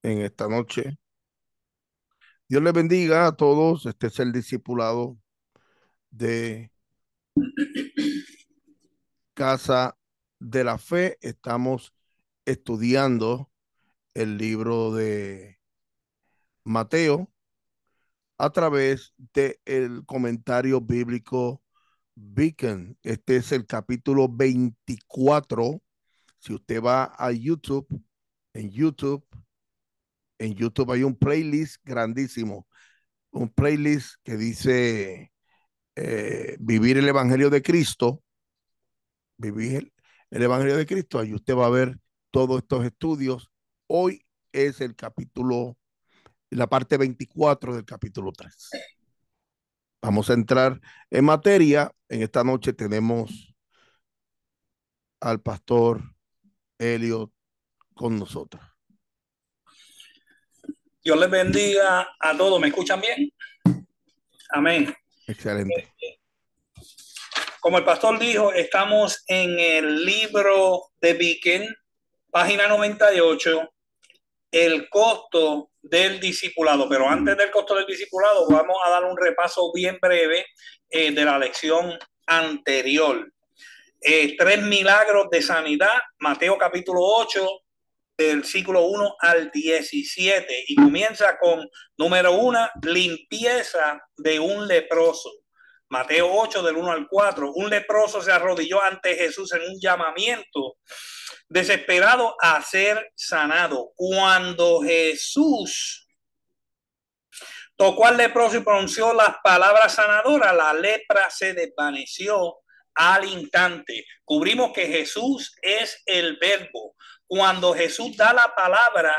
en esta noche. Dios les bendiga a todos. Este es el discipulado de Casa de la Fe. Estamos estudiando el libro de Mateo a través del comentario bíblico Beacon. Este es el capítulo 24. Si usted va a YouTube, en YouTube, en YouTube hay un playlist grandísimo, un playlist que dice Vivir el Evangelio de Cristo, vivir el Evangelio de Cristo. Ahí usted va a ver todos estos estudios. Hoy es el capítulo, la parte 24 del capítulo 3. Vamos a entrar en materia. En esta noche tenemos al pastor Elliot con nosotros. Dios les bendiga a todos. ¿Me escuchan bien? Amén. Excelente. Como el pastor dijo, estamos en el libro de Beacon, página 98, el costo del discipulado. Pero antes del costo del discipulado, vamos a dar un repaso bien breve de la lección anterior. 3 milagros de sanidad, Mateo capítulo 8, del versículo 1 al 17, y comienza con número 1, limpieza de un leproso. Mateo 8 del 1 al 4, un leproso se arrodilló ante Jesús en un llamamiento desesperado a ser sanado. Cuando Jesús tocó al leproso y pronunció las palabras sanadoras, la lepra se desvaneció al instante. Cubrimos que Jesús es el verbo. Cuando Jesús da la palabra,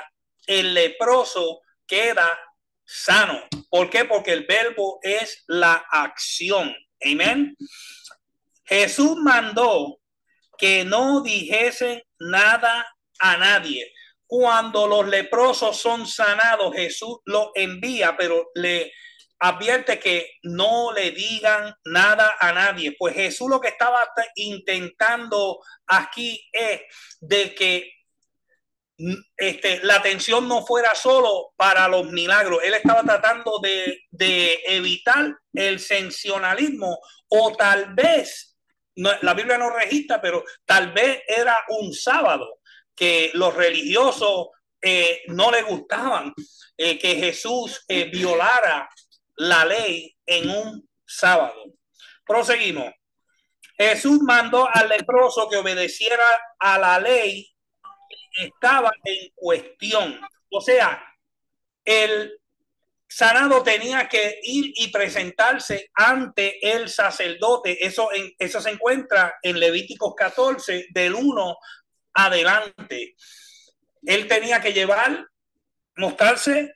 el leproso queda sano. ¿Por qué? Porque el verbo es la acción. Amén. Jesús mandó que no dijesen nada a nadie. Cuando los leprosos son sanados, Jesús los envía, pero le advierte que no le digan nada a nadie. Pues Jesús lo que estaba intentando aquí es de que la atención no fuera solo para los milagros. Él estaba tratando de evitar el sensacionalismo, o tal vez, no, la Biblia no registra, pero tal vez era un sábado que los religiosos no les gustaban que Jesús violara la ley en un sábado. Proseguimos. Jesús mandó al leproso que obedeciera a la ley estaba en cuestión. O sea, el sanado tenía que ir y presentarse ante el sacerdote. Eso se encuentra en Levíticos 14, del 1 adelante. Él tenía que mostrarse,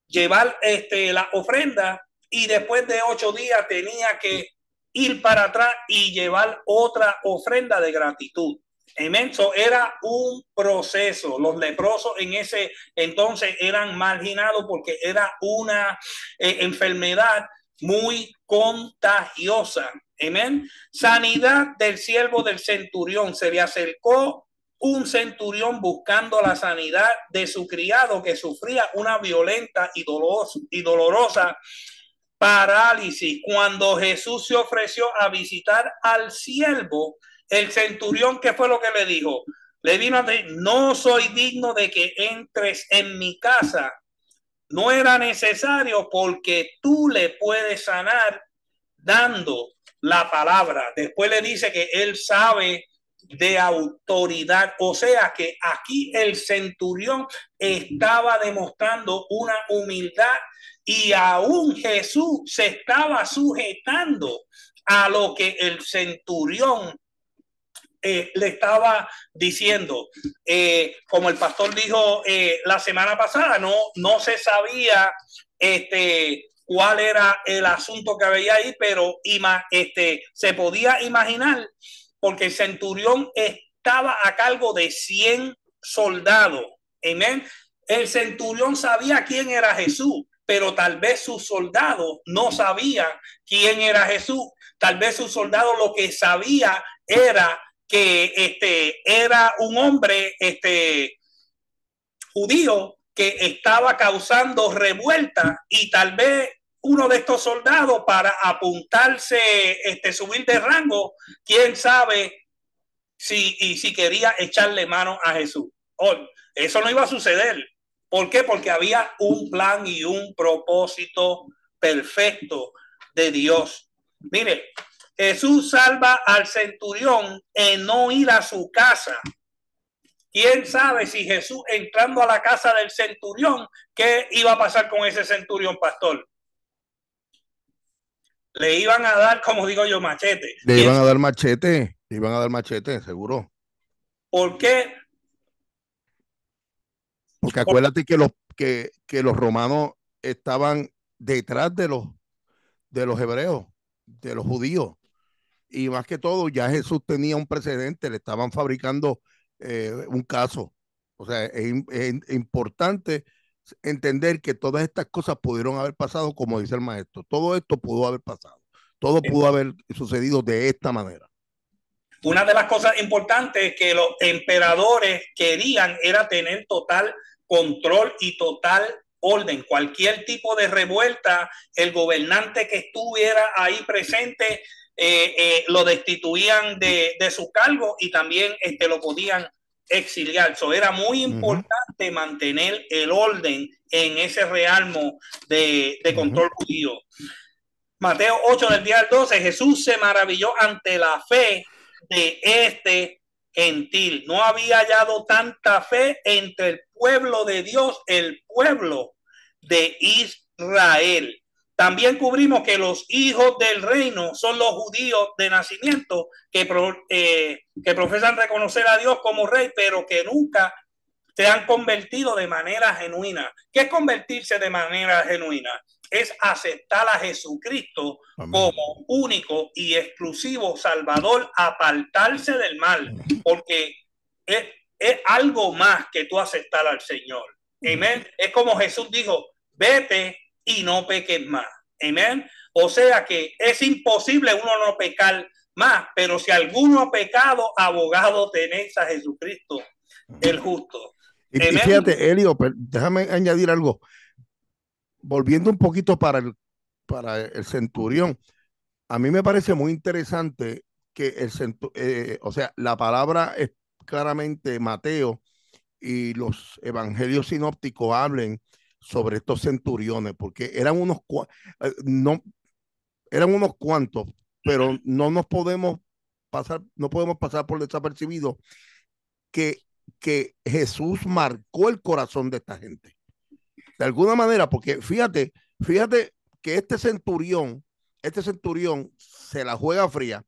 llevar la ofrenda, y después de 8 días tenía que ir para atrás y llevar otra ofrenda de gratitud. Amén. So, era un proceso. Los leprosos en ese entonces eran marginados porque era una enfermedad muy contagiosa. Amén. Sanidad del siervo del centurión. Se le acercó un centurión buscando la sanidad de su criado que sufría una violenta y dolorosa parálisis. Cuando Jesús se ofreció a visitar al siervo, el centurión, ¿qué fue lo que le dijo? Le vino a decir: no soy digno de que entres en mi casa. No era necesario, porque tú le puedes sanar dando la palabra. Después le dice que él sabe de autoridad. O sea que aquí el centurión estaba demostrando una humildad, y aún Jesús se estaba sujetando a lo que el centurión le estaba diciendo. Como el pastor dijo la semana pasada, no se sabía cuál era el asunto que había ahí, pero se podía imaginar, porque el centurión estaba a cargo de 100 soldados. Amén. El centurión sabía quién era Jesús, pero tal vez sus soldados no sabían quién era Jesús. Tal vez sus soldados lo que sabía era que era un hombre judío que estaba causando revuelta y tal vez uno de estos soldados para apuntarse, subir de rango, quién sabe si quería echarle mano a Jesús. Eso no iba a suceder. ¿Por qué? Porque había un plan y un propósito perfecto de Dios. Mire, Jesús salva al centurión en no ir a su casa. ¿Quién sabe si Jesús entrando a la casa del centurión, qué iba a pasar con ese centurión, pastor? Le iban a dar, como digo yo, machete. Le iban a dar machete, le iban a dar machete, seguro. ¿Por qué? Porque acuérdate que los romanos estaban detrás de los hebreos, de los judíos. Y más que todo, ya Jesús tenía un precedente, le estaban fabricando un caso. O sea, es importante entender que todas estas cosas pudieron haber pasado, como dice el maestro. Todo esto pudo haber pasado. Todo pudo haber sucedido de esta manera. Una de las cosas importantes que los emperadores querían era tener total control y total orden. Cualquier tipo de revuelta, el gobernante que estuviera ahí presente lo destituían de su cargo y también lo podían exiliar. So, era muy importante mantener el orden en ese realmo de control judío. Mateo 8 del día al 12, Jesús se maravilló ante la fe de este gentil. No había hallado tanta fe entre el pueblo de Dios, el pueblo de Israel. También cubrimos que los hijos del reino son los judíos de nacimiento que profesan reconocer a Dios como rey, pero que nunca se han convertido de manera genuina. ¿Qué es convertirse de manera genuina? Es aceptar a Jesucristo como único y exclusivo Salvador, apartarse del mal, porque es algo más que tú aceptar al Señor. Amén. Es como Jesús dijo, vete y no peques más. Amén. O sea que es imposible uno no pecar más, pero si alguno ha pecado, abogado tenéis a Jesucristo, el justo. Y fíjate, Elio, déjame añadir algo. Volviendo un poquito para el centurión, a mí me parece muy interesante que o sea, la palabra es claramente Mateo y los evangelios sinópticos hablen sobre estos centuriones, porque no, eran unos cuantos, pero no podemos pasar por desapercibido que Jesús marcó el corazón de esta gente. De alguna manera, porque fíjate que este centurión se la juega fría,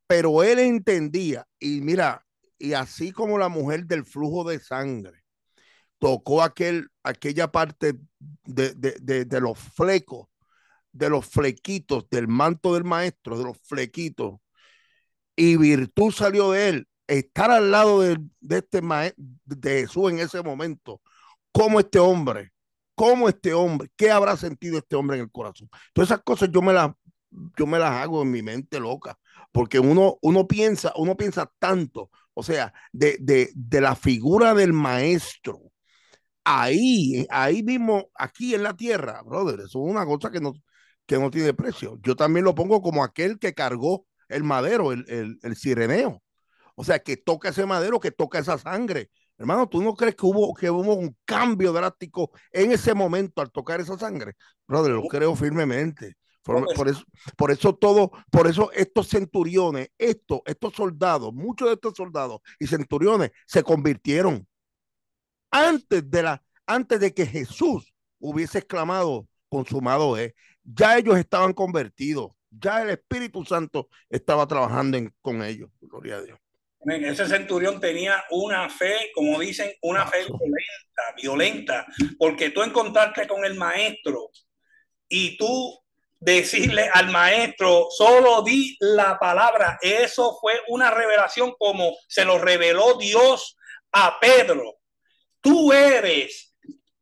pero él entendía, y mira, y así como la mujer del flujo de sangre tocó aquella parte de los flecos, de los flequitos del manto del maestro, de los flequitos, y virtud salió de él, estar al lado de Jesús en ese momento, como este hombre, qué habrá sentido este hombre en el corazón. Todas esas cosas yo me las hago en mi mente loca, porque uno piensa tanto, o sea, de la figura del maestro, ahí mismo, aquí en la tierra, brother, eso es una cosa que no tiene precio. Yo también lo pongo como aquel que cargó el madero, el cireneo. O sea, que toca ese madero, que toca esa sangre. Hermano, ¿tú no crees que hubo un cambio drástico en ese momento al tocar esa sangre? Brother, lo creo firmemente. Por eso estos centuriones, estos soldados, muchos de estos soldados y centuriones se convirtieron antes de que Jesús hubiese exclamado, consumado es. Ya ellos estaban convertidos, ya el Espíritu Santo estaba trabajando con ellos. Gloria a Dios. Ese centurión tenía una fe, como dicen, una fe violenta, porque tú encontrarte con el maestro y tú decirle al maestro, solo di la palabra. Eso fue una revelación como se lo reveló Dios a Pedro. Tú eres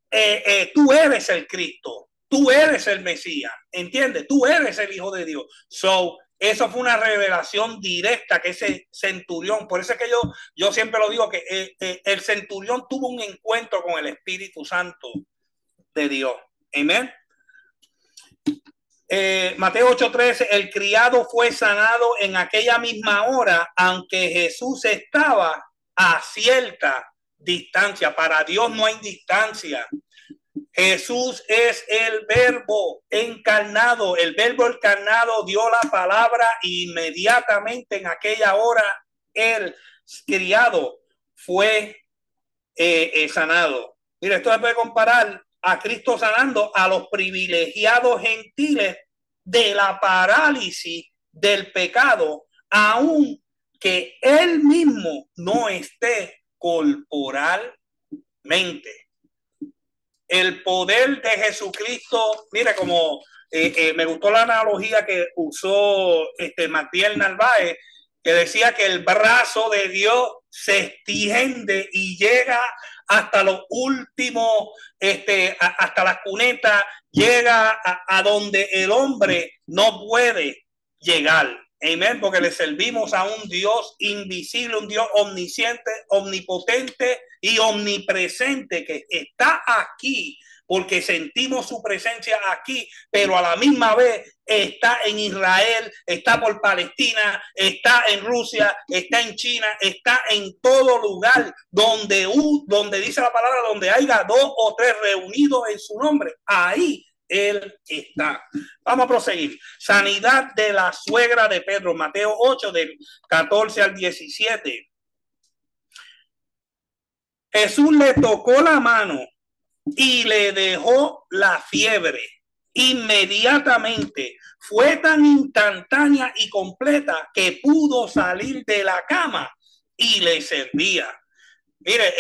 el Cristo, tú eres el Mesías, ¿entiendes? Tú eres el Hijo de Dios. So, eso fue una revelación directa que ese centurión, por eso es que yo siempre lo digo, que el centurión tuvo un encuentro con el Espíritu Santo de Dios. Amén. Mateo 8:13, el criado fue sanado en aquella misma hora, aunque Jesús estaba a cierta distancia. Para Dios no hay distancia. Jesús es el verbo encarnado. El verbo encarnado dio la palabra y inmediatamente en aquella hora el criado fue sanado. Mira, esto se puede comparar a Cristo sanando a los privilegiados gentiles de la parálisis del pecado, aun que él mismo no esté corporalmente. El poder de Jesucristo, mire, como me gustó la analogía que usó Matías Narváez, que decía que el brazo de Dios se extiende y llega hasta los últimos, hasta las cunetas, llega a donde el hombre no puede llegar. Amén, porque le servimos a un Dios invisible, un Dios omnisciente, omnipotente y omnipresente que está aquí porque sentimos su presencia aquí, pero a la misma vez está en Israel, está por Palestina, está en Rusia, está en China, está en todo lugar donde dice la palabra, donde haya 2 o 3 reunidos en su nombre, ahí él está. Vamos a proseguir. Sanidad de la suegra de Pedro, Mateo 8, del 14 al 17. Jesús le tocó la mano y le dejó la fiebre. Inmediatamente fue tan instantánea y completa que pudo salir de la cama y le servía. Mire,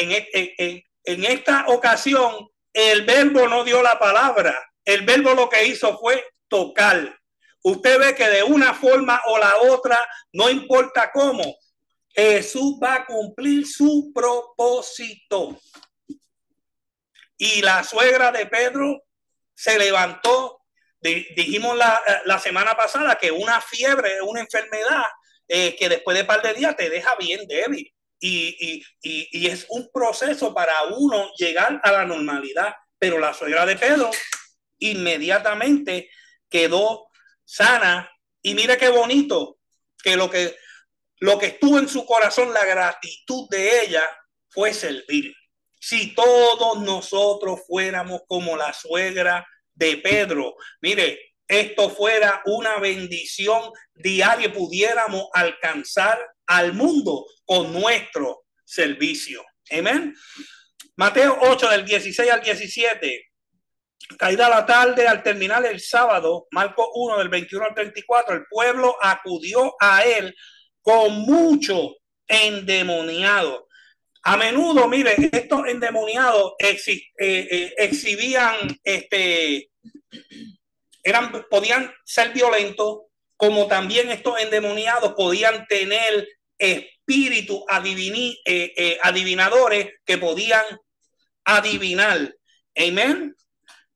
en esta ocasión el verbo no dio la palabra, el verbo lo que hizo fue tocar. Usted ve que de una forma o la otra, no importa cómo, Jesús va a cumplir su propósito. Y la suegra de Pedro se levantó. Dijimos la semana pasada que una fiebre es una enfermedad que después de un par de días te deja bien débil. Y es un proceso para uno llegar a la normalidad. Pero la suegra de Pedro inmediatamente quedó sana. Y mire qué bonito que lo que estuvo en su corazón, la gratitud de ella, fue servir. Si todos nosotros fuéramos como la suegra de Pedro, mire, esto fuera una bendición diaria, pudiéramos alcanzar al mundo con nuestro servicio. Amén. Mateo 8, del 16 al 17. Caída la tarde, al terminar el sábado, Marcos 1, del 21 al 34, el pueblo acudió a él con mucho endemoniado. A menudo, mire, estos endemoniados exhibían, podían ser violentos, como también estos endemoniados podían tener espíritus adivinadores que podían adivinar. Amén.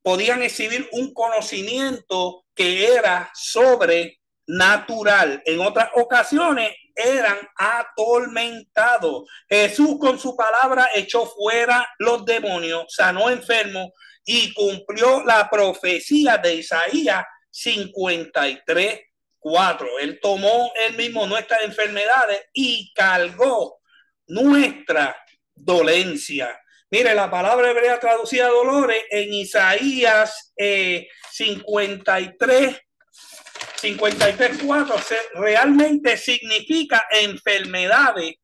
Podían exhibir un conocimiento que era sobrenatural. En otras ocasiones eran atormentados. Jesús con su palabra echó fuera los demonios, sanó enfermos y cumplió la profecía de Isaías 53:4. Él tomó él mismo nuestras enfermedades y cargó nuestra dolencia. Mire, la palabra hebrea traducida a dolores en Isaías 53:4 realmente significa enfermedades,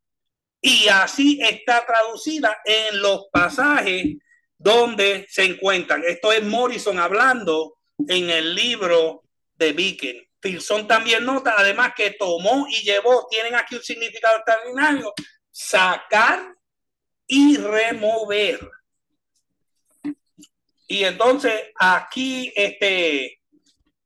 y así está traducida en los pasajes donde se encuentran. Esto es Morrison hablando en el libro de Viken. Pilson también nota, además, que tomó y llevó, tienen aquí un significado extraordinario: sacar y remover. Y entonces aquí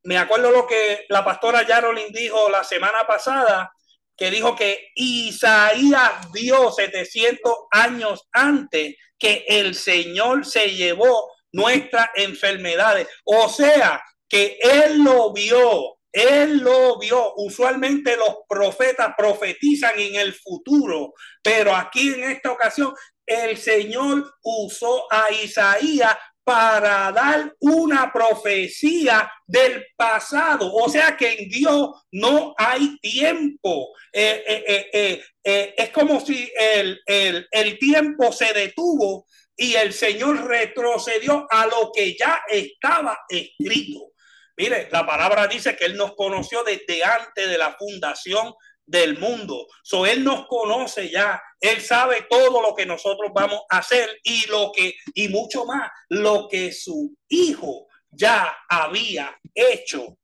me acuerdo lo que la pastora Yarolin dijo la semana pasada, que dijo que Isaías vio 700 años antes que el Señor se llevó nuestras enfermedades. O sea, que Él lo vio Él lo vio. Usualmente los profetas profetizan en el futuro, pero aquí en esta ocasión el Señor usó a Isaías para dar una profecía del pasado. O sea que en Dios no hay tiempo. Es como si el tiempo se detuvo y el Señor retrocedió a lo que ya estaba escrito. Mire, la palabra dice que Él nos conoció desde antes de la fundación del mundo. So, Él nos conoce ya. Él sabe todo lo que nosotros vamos a hacer y mucho más, lo que su Hijo ya había hecho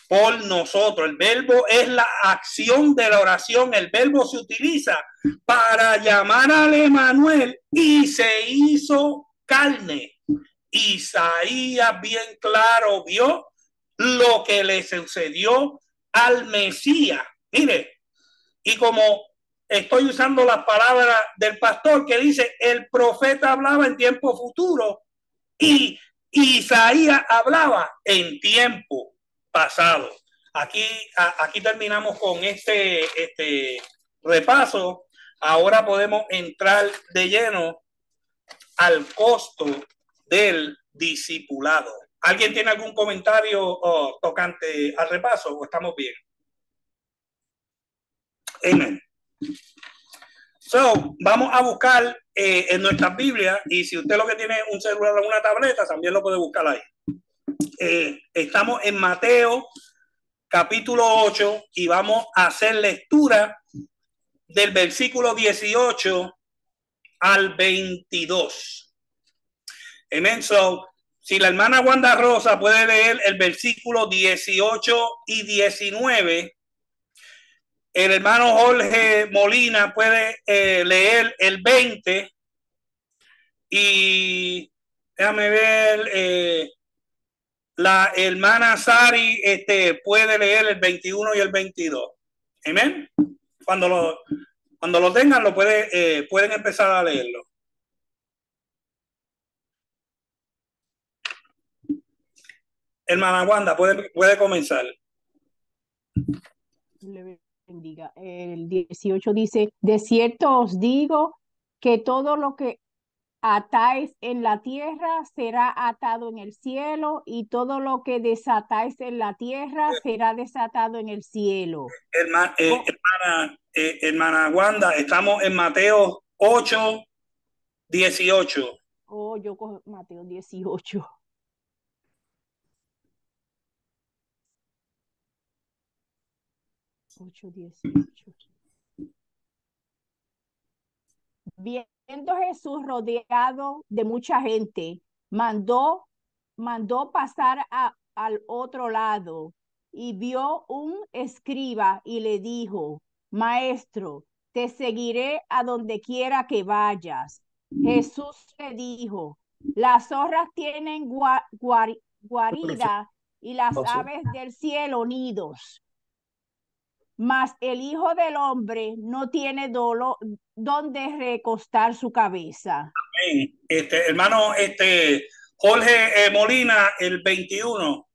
por nosotros. El verbo es la acción de la oración. El verbo se utiliza para llamar al Emanuel y se hizo carne. Isaías bien claro vio lo que le sucedió al Mesías. Mire, y como estoy usando las palabras del pastor que dice, el profeta hablaba en tiempo futuro y Isaías hablaba en tiempo pasado. Aquí terminamos con este repaso. Ahora podemos entrar de lleno al costo del discipulado. ¿Alguien tiene algún comentario tocante al repaso o estamos bien? Amén. So, vamos a buscar en nuestras Biblias, y si usted lo que tiene un celular o una tableta, también lo puede buscar ahí. Estamos en Mateo capítulo 8 y vamos a hacer lectura del versículo 18 al 22. Amén. So, si la hermana Wanda Rosa puede leer el versículo 18 y 19, el hermano Jorge Molina puede leer el 20 y déjame ver, la hermana Sari puede leer el 21 y el 22. Amén. Cuando lo tengan, pueden empezar a leerlo. Hermana Wanda, puede comenzar. Le bendiga. El 18 dice, de cierto os digo que todo lo que atáis en la tierra será atado en el cielo, y todo lo que desatáis en la tierra será desatado en el cielo. Hermana Wanda, estamos en Mateo 8, 18. Oh, yo cojo Mateo 18. Viendo Jesús rodeado de mucha gente, mandó pasar al otro lado, y vio un escriba y le dijo, Maestro, te seguiré a donde quiera que vayas. Jesús le dijo, las zorras tienen guarida y las aves del cielo nidos, mas el Hijo del Hombre no tiene donde recostar su cabeza. Hermano Jorge Molina, el 21.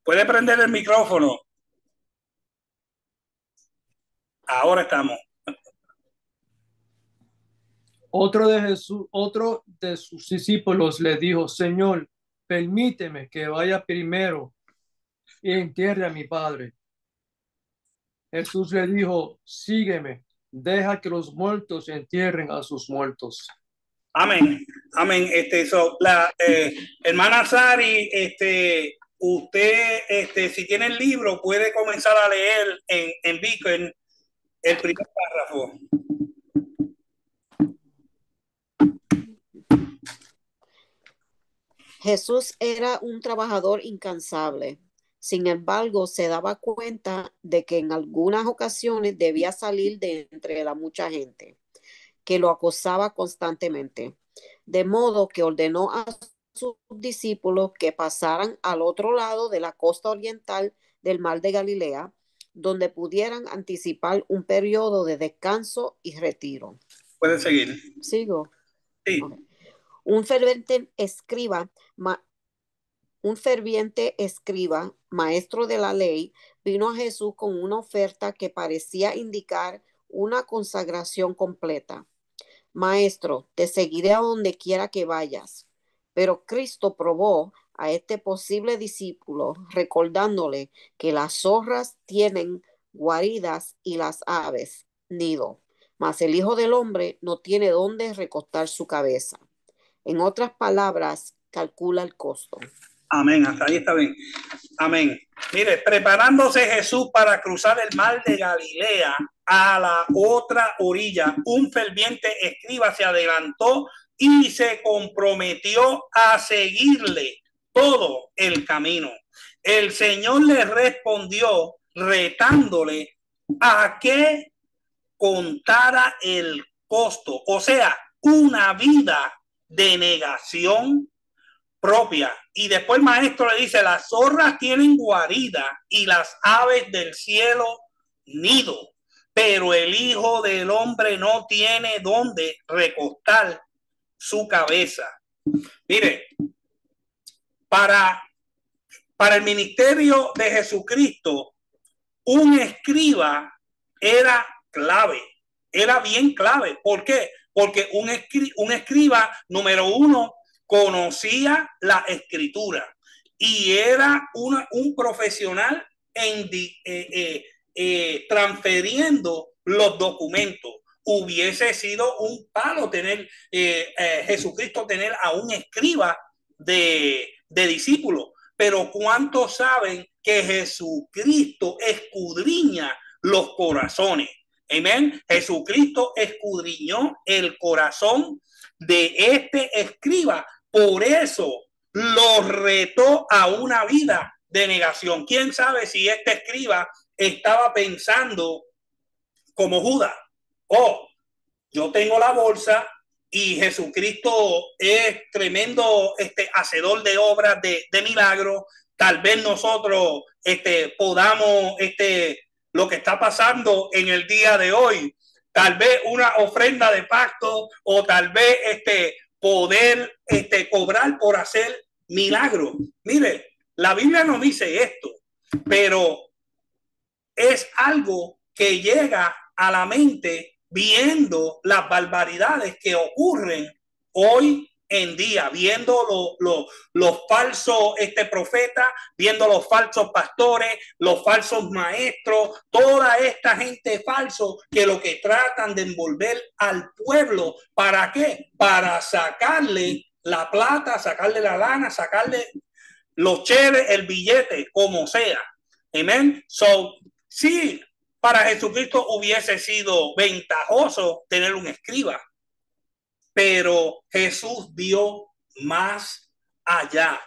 Puede prender el micrófono. Ahora estamos. Otro de sus discípulos le dijo, Señor, permíteme que vaya primero y entierre a mi padre. Jesús le dijo, sígueme, deja que los muertos entierren a sus muertos. Amén, amén. La hermana Sari, usted, si tiene el libro, puede comenzar a leer en Beacon el primer párrafo. Jesús era un trabajador incansable. Sin embargo, se daba cuenta de que en algunas ocasiones debía salir de entre la mucha gente que lo acosaba constantemente. De modo que ordenó a sus discípulos que pasaran al otro lado de la costa oriental del mar de Galilea, donde pudieran anticipar un periodo de descanso y retiro. Puede seguir. ¿Sigo? Sí. Okay. Un ferviente escriba, un ferviente escriba, maestro de la ley, vino a Jesús con una oferta que parecía indicar una consagración completa. Maestro, te seguiré a donde quiera que vayas. Pero Cristo probó a este posible discípulo, recordándole que las zorras tienen guaridas y las aves nido, mas el Hijo del Hombre no tiene dónde recostar su cabeza. En otras palabras, calcula el costo. Amén, hasta ahí está bien. Amén. Mire, preparándose Jesús para cruzar el mar de Galilea a la otra orilla, un ferviente escriba se adelantó y se comprometió a seguirle todo el camino. El Señor le respondió retándole a que contara el costo, o sea, una vida de negación propia. Y después el maestro le dice, las zorras tienen guarida y las aves del cielo nido, pero el Hijo del Hombre no tiene dónde recostar su cabeza. Mire, para el ministerio de Jesucristo, un escriba era clave, era bien clave. ¿Por qué? Porque un escriba, número uno, conocía la escritura y era un profesional en transfiriendo los documentos. Hubiese sido un palo tener Jesucristo tener a un escriba de discípulos, pero ¿cuántos saben que Jesucristo escudriña los corazones? Amén. Jesucristo escudriñó el corazón de este escriba, por eso lo retó a una vida de negación. ¿Quién sabe si este escriba estaba pensando como Judas? Oh, yo tengo la bolsa y Jesucristo es tremendo hacedor de obras de milagros. Tal vez nosotros podamos lo que está pasando en el día de hoy, tal vez una ofrenda de pacto o tal vez poder cobrar por hacer milagros. Mire, la Biblia no dice esto, pero es algo que llega a la mente viendo las barbaridades que ocurren hoy en día, viendo los falsos profetas, viendo los falsos pastores, los falsos maestros, toda esta gente falso que lo que tratan de envolver al pueblo. ¿Para qué? Para sacarle la plata, sacarle la lana, sacarle los cheles, el billete, como sea. Amén. So, sí, para Jesucristo hubiese sido ventajoso tener un escriba, pero Jesús vio más allá.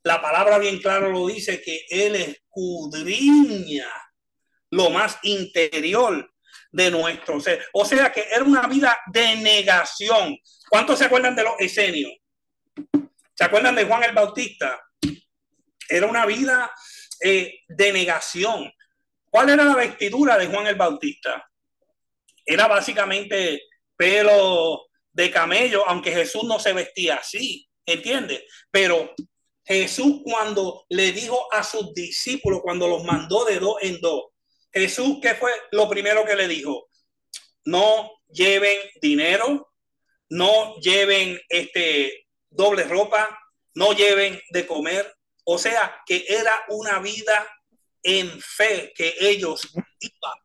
La palabra bien claro lo dice, que Él escudriña lo más interior de nuestro ser. O sea que era una vida de negación. ¿Cuántos se acuerdan de los esenios? ¿Se acuerdan de Juan el Bautista? Era una vida de negación. ¿Cuál era la vestidura de Juan el Bautista? Era básicamente pelo de camello, aunque Jesús no se vestía así, ¿entiendes? Pero Jesús, cuando le dijo a sus discípulos, cuando los mandó de dos en dos, Jesús, ¿qué fue lo primero que le dijo? No lleven dinero, no lleven doble ropa, no lleven de comer. O sea, que era una vida en fe que ellos iban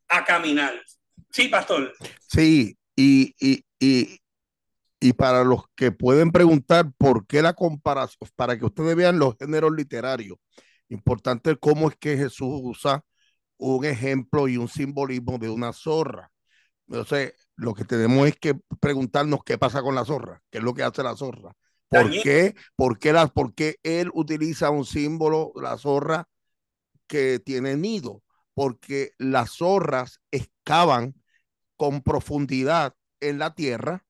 a caminar. Sí, pastor. Sí, y para los que pueden preguntar por qué la comparación, para que ustedes vean los géneros literarios, importante cómo es que Jesús usa un ejemplo y un simbolismo de una zorra. Entonces, lo que tenemos es que preguntarnos qué pasa con la zorra, qué es lo que hace la zorra. ¿Por qué? ¿Por qué él utiliza un símbolo, la zorra, que tiene nido? Porque las zorras excavan con profundidad en la tierra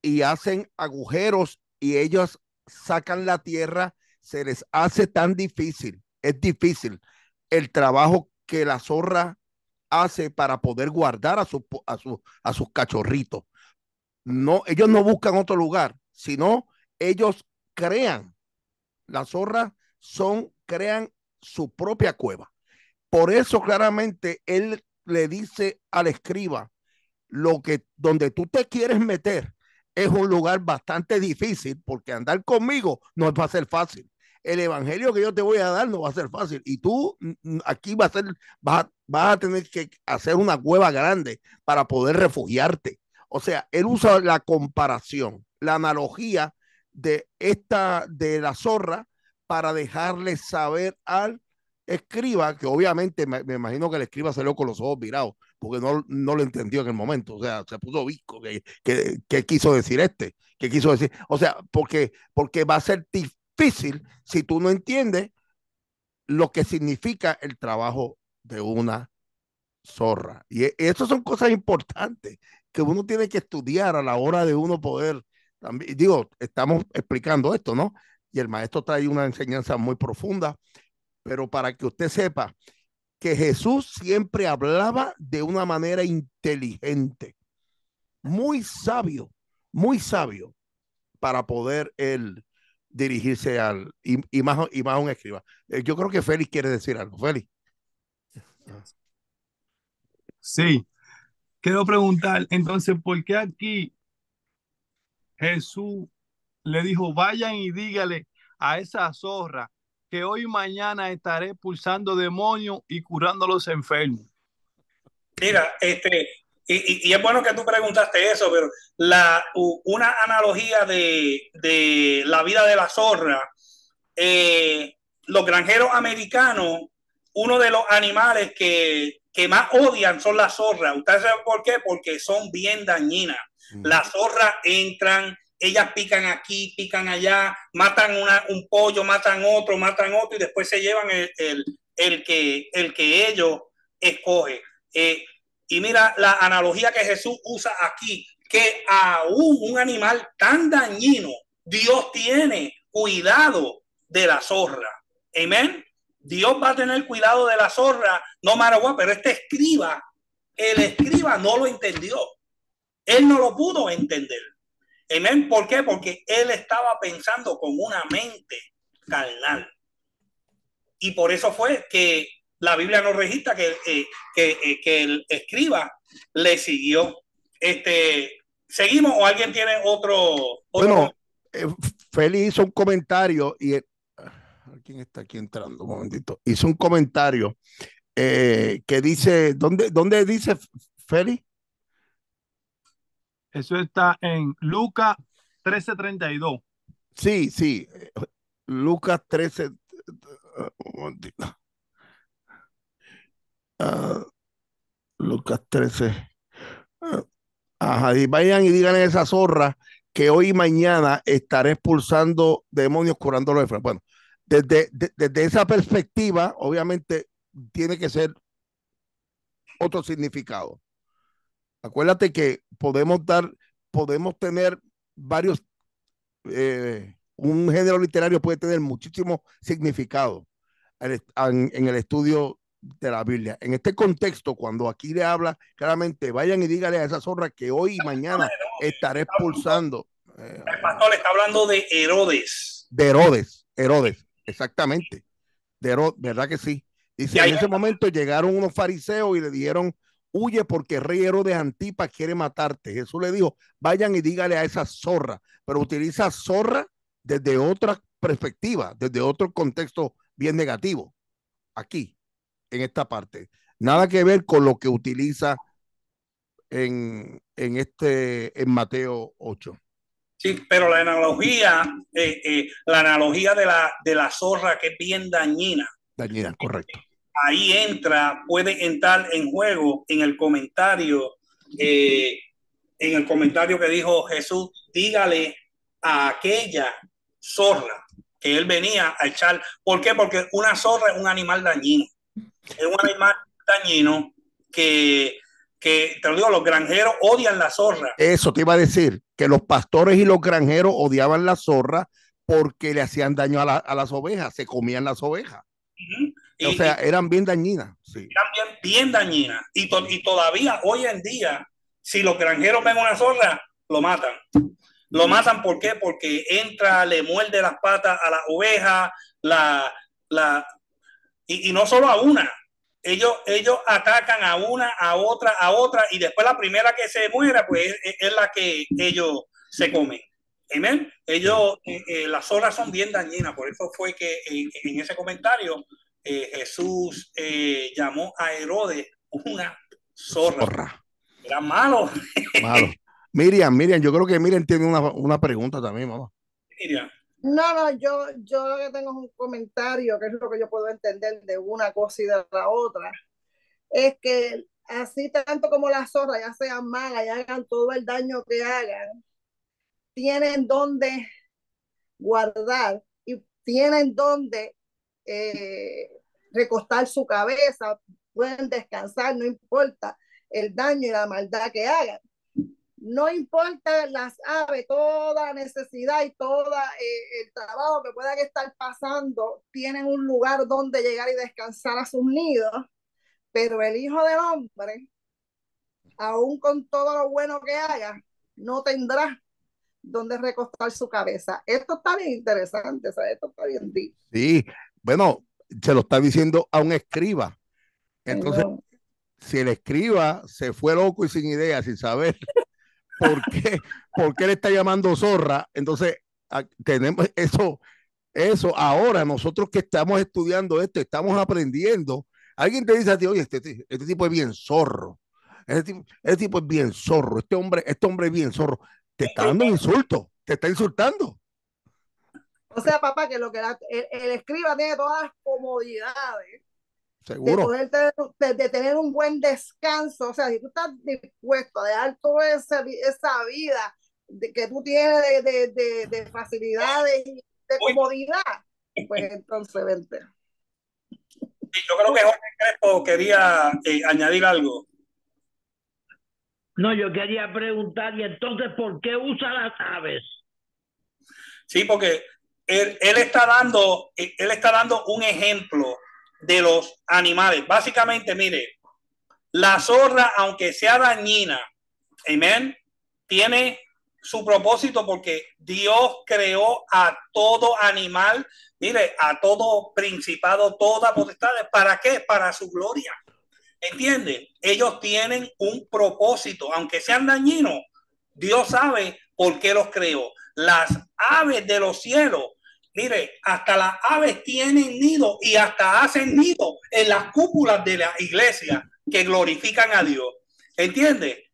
y hacen agujeros y ellos sacan la tierra. Se les hace tan difícil, es difícil el trabajo que la zorra hace para poder guardar a sus cachorritos. No, ellos no buscan otro lugar, sino ellos crean. Las zorras crean su propia cueva. Por eso claramente él le dice al escriba, donde tú te quieres meter es un lugar bastante difícil, porque andar conmigo no va a ser fácil. El evangelio que yo te voy a dar no va a ser fácil. Y tú aquí vas a tener que hacer una cueva grande para poder refugiarte. O sea, él usa la comparación, la analogía de la zorra para dejarle saber al escriba, que obviamente me imagino que el escriba salió con los ojos virados, porque no lo entendió en el momento. O sea, se puso visco. ¿Qué quiso decir este? ¿Qué quiso decir? O sea, porque va a ser difícil si tú no entiendes lo que significa el trabajo de una zorra. Y eso son cosas importantes que uno tiene que estudiar a la hora de uno poder. También, digo, estamos explicando esto, ¿no? Y el maestro trae una enseñanza muy profunda, pero para que usted sepa que Jesús siempre hablaba de una manera inteligente, muy sabio para poder él dirigirse y más a un escriba. Yo creo que Félix quiere decir algo. Félix. Sí, quiero preguntar, entonces, ¿por qué aquí Jesús le dijo, vayan y dígale a esa zorra que hoy y mañana estaré expulsando demonios y curando a los enfermos? Mira, y es bueno que tú preguntaste eso, pero una analogía de la vida de la zorra, los granjeros americanos, uno de los animales que más odian son las zorras. ¿Ustedes saben por qué? Porque son bien dañinas. Las zorras entran, ellas pican aquí, pican allá, matan un pollo, matan otro, y después se llevan el que ellos escogen. Y mira la analogía que Jesús usa aquí, que aún un animal tan dañino, Dios tiene cuidado de la zorra. Amén. Dios va a tener cuidado de la zorra, no matter what, pero el escriba no lo entendió. Él no lo pudo entender. Amén. ¿Por qué? Porque él estaba pensando con una mente carnal. Y por eso fue que la Biblia nos registra que el escriba le siguió. ¿Seguimos o alguien tiene otro? Bueno, Félix hizo un comentario y ¿quién está aquí entrando? Un momentito. Hizo un comentario que dice, ¿dónde dice Félix? Eso está en Lucas 13:32. Sí. Lucas 13. Un momentito. Lucas 13. Ajá, y vayan y digan a esa zorra que hoy y mañana estaré expulsando demonios, curando los enfermos. Bueno, desde esa perspectiva, obviamente, tiene que ser otro significado. Acuérdate que podemos tener varios, un género literario puede tener muchísimos significados en el estudio de la Biblia. En este contexto, cuando aquí le habla claramente, vayan y dígale a esa zorra que hoy y mañana estaré expulsando. El pastor está hablando de Herodes. De Herodes, exactamente. ¿Verdad que sí? Dice, en ese momento llegaron unos fariseos y le dijeron, huye porque el rey Herodes Antipas quiere matarte. Jesús le dijo, vayan y dígale a esa zorra, pero utiliza zorra desde otra perspectiva, desde otro contexto bien negativo, aquí, en esta parte. Nada que ver con lo que utiliza en Mateo 8. Sí, pero la analogía de la zorra, que es bien dañina. Dañina, correcto. Ahí puede entrar en juego en el comentario que dijo Jesús, dígale a aquella zorra que él venía a echar. ¿Por qué? Porque una zorra es un animal dañino. Es un animal dañino que te lo digo, los granjeros odian la zorra. Eso te iba a decir, que los pastores y los granjeros odiaban la zorra porque le hacían daño a las ovejas, se comían las ovejas. O sea, eran bien dañinas. Sí. Eran bien dañinas. Y todavía hoy en día, si los granjeros ven una zorra, lo matan. Lo matan, ¿por qué? Porque entra, le muerde las patas a la oveja, y no solo a una. Ellos atacan a una, a otra, y después la primera que se muera, pues es la que ellos se comen. Amén. Ellos, las zorras son bien dañinas, por eso fue que en ese comentario Jesús llamó a Herodes una zorra. Era malo. Malo. Miriam, yo creo que Miriam tiene una pregunta también, mamá. Miriam. No, yo lo que tengo es un comentario, que es lo que yo puedo entender de una cosa y de la otra. Es que así tanto como las zorras, ya sean malas y hagan todo el daño que hagan, tienen donde guardar y tienen donde recostar su cabeza, pueden descansar, no importa el daño y la maldad que hagan. No importa las aves, toda necesidad y todo el trabajo que puedan estar pasando, tienen un lugar donde llegar y descansar a sus nidos, pero el Hijo del Hombre, aún con todo lo bueno que haga, no tendrá donde recostar su cabeza. Esto está bien interesante, ¿sabes? Esto está bien deep. Sí, bueno, se lo está diciendo a un escriba. Entonces, si el escriba se fue loco y sin idea, sin saber por qué le está llamando zorra, entonces tenemos eso ahora nosotros que estamos estudiando esto, estamos aprendiendo. Alguien te dice a ti, oye, este tipo es bien zorro, este tipo es bien zorro, este hombre es bien zorro, te está dando un insulto, te está insultando. O sea, papá, que el escriba tiene todas las comodidades. Seguro. De poder de tener un buen descanso. O sea, si tú estás dispuesto a dejar toda esa vida que tú tienes de facilidades y de comodidad, pues entonces vente. Yo creo que Jorge Crespo quería añadir algo. No, yo quería preguntar, y entonces, ¿por qué usa las aves? Sí, porque él está dando un ejemplo de los animales. Básicamente, mire, la zorra, aunque sea dañina, amén, tiene su propósito porque Dios creó a todo animal, mire, a todo principado, toda potestad. ¿Para qué? Para su gloria. ¿Entiende? Ellos tienen un propósito, aunque sean dañinos. Dios sabe por qué los creó. Las aves de los cielos, mire, hasta las aves tienen nido y hasta hacen nido en las cúpulas de la iglesia que glorifican a Dios. ¿Entiende?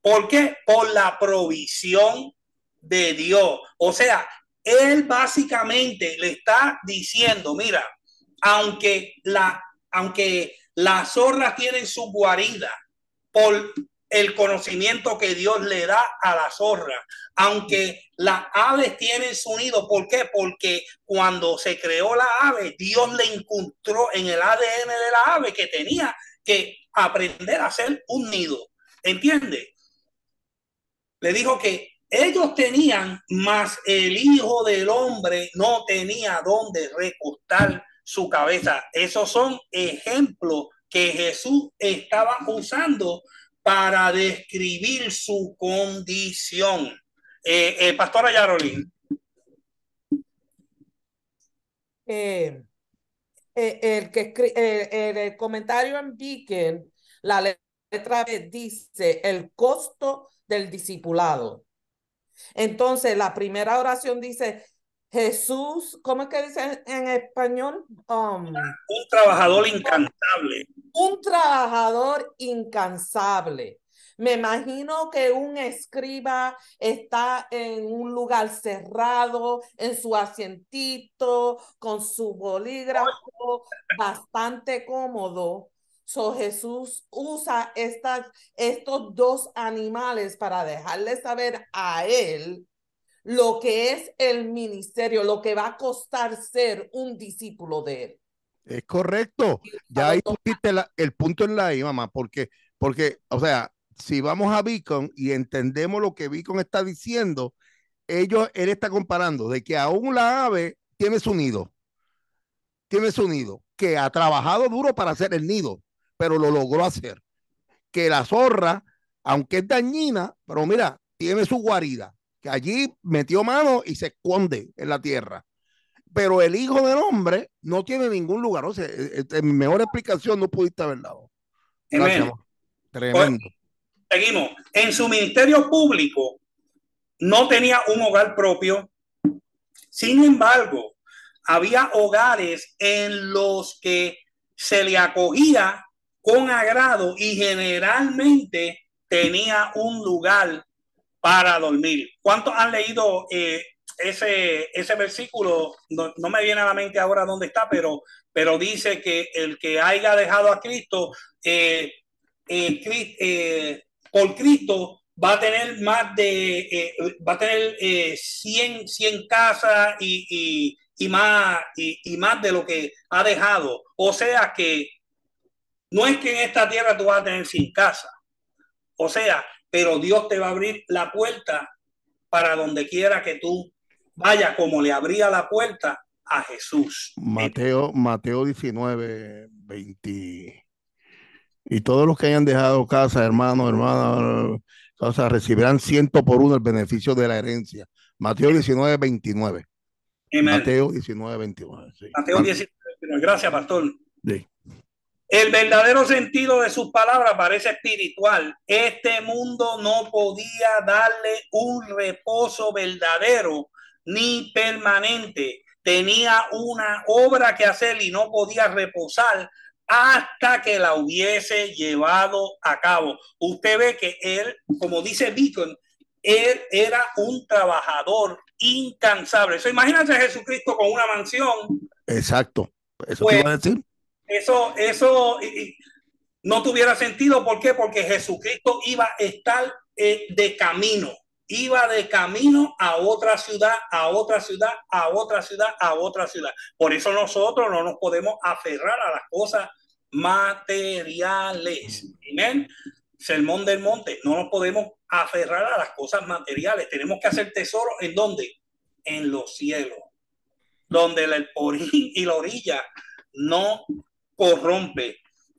¿Por qué? Por la provisión de Dios. O sea, él básicamente le está diciendo, mira, aunque las zorras tienen su guarida por el conocimiento que Dios le da a la zorra, aunque las aves tienen su nido. ¿Por qué? Porque cuando se creó la ave, Dios le incrustó en el ADN de la ave que tenía que aprender a hacer un nido. ¿Entiende? Le dijo que ellos tenían, mas el Hijo del Hombre no tenía dónde recostar su cabeza. Esos son ejemplos que Jesús estaba usando para describir su condición. Pastora Yarolín. El comentario en Beacon, la letra B dice el costo del discipulado. Entonces, la primera oración dice, Jesús, ¿cómo es que dice en español? Un trabajador incansable. Un trabajador incansable. Me imagino que un escriba está en un lugar cerrado, en su asientito, con su bolígrafo, bastante cómodo. So, Jesús usa estos dos animales para dejarle saber a él lo que es el ministerio, lo que va a costar ser un discípulo de él. Es correcto. Ya ahí pusiste el punto en la I, mamá, porque, o sea, si vamos a Beacon y entendemos lo que Beacon está diciendo, él está comparando de que aún la ave tiene su nido, que ha trabajado duro para hacer el nido, pero lo logró hacer. Que la zorra, aunque es dañina, pero mira, tiene su guarida, que allí metió mano y se esconde en la tierra. Pero el Hijo del Hombre no tiene ningún lugar. O sea, mejor explicación no pudiste haber dado. Gracias, Amén. amor. Tremendo. Seguimos. En su ministerio público no tenía un hogar propio. Sin embargo, había hogares en los que se le acogía con agrado y generalmente tenía un lugar para dormir. ¿Cuántos han leído ese versículo? No me viene a la mente ahora dónde está, pero dice que el que haya dejado a Cristo, por Cristo, va a tener más de, va a tener 100 casas y más de lo que ha dejado. O sea que no es que en esta tierra tú vas a tener 100 casas. O sea, pero Dios te va a abrir la puerta para donde quiera que tú vayas, como le abría la puerta a Jesús. Mateo 19, 20. Y todos los que hayan dejado casa, hermanos, hermanas, o sea, recibirán 100 por 1 el beneficio de la herencia. Mateo 19, 29. Amen. Mateo 19, 29. Sí. Mateo 19, 29. Gracias, pastor. Sí. El verdadero sentido de sus palabras parece espiritual. Este mundo no podía darle un reposo verdadero ni permanente. Tenía una obra que hacer y no podía reposar hasta que la hubiese llevado a cabo. Usted ve que él, como dice Beacon, él era un trabajador incansable. Eso, imagínate a Jesucristo con una mansión. Exacto. Eso pues, te iba a decir. Eso no tuviera sentido. ¿Por qué? Porque Jesucristo iba a estar de camino. Iba de camino a otra ciudad, a otra ciudad, a otra ciudad, a otra ciudad. Por eso nosotros no nos podemos aferrar a las cosas materiales. Amén. Sermón del Monte. No nos podemos aferrar a las cosas materiales. Tenemos que hacer tesoro. ¿En dónde? En los cielos. Donde el orín y la orilla no corrompe.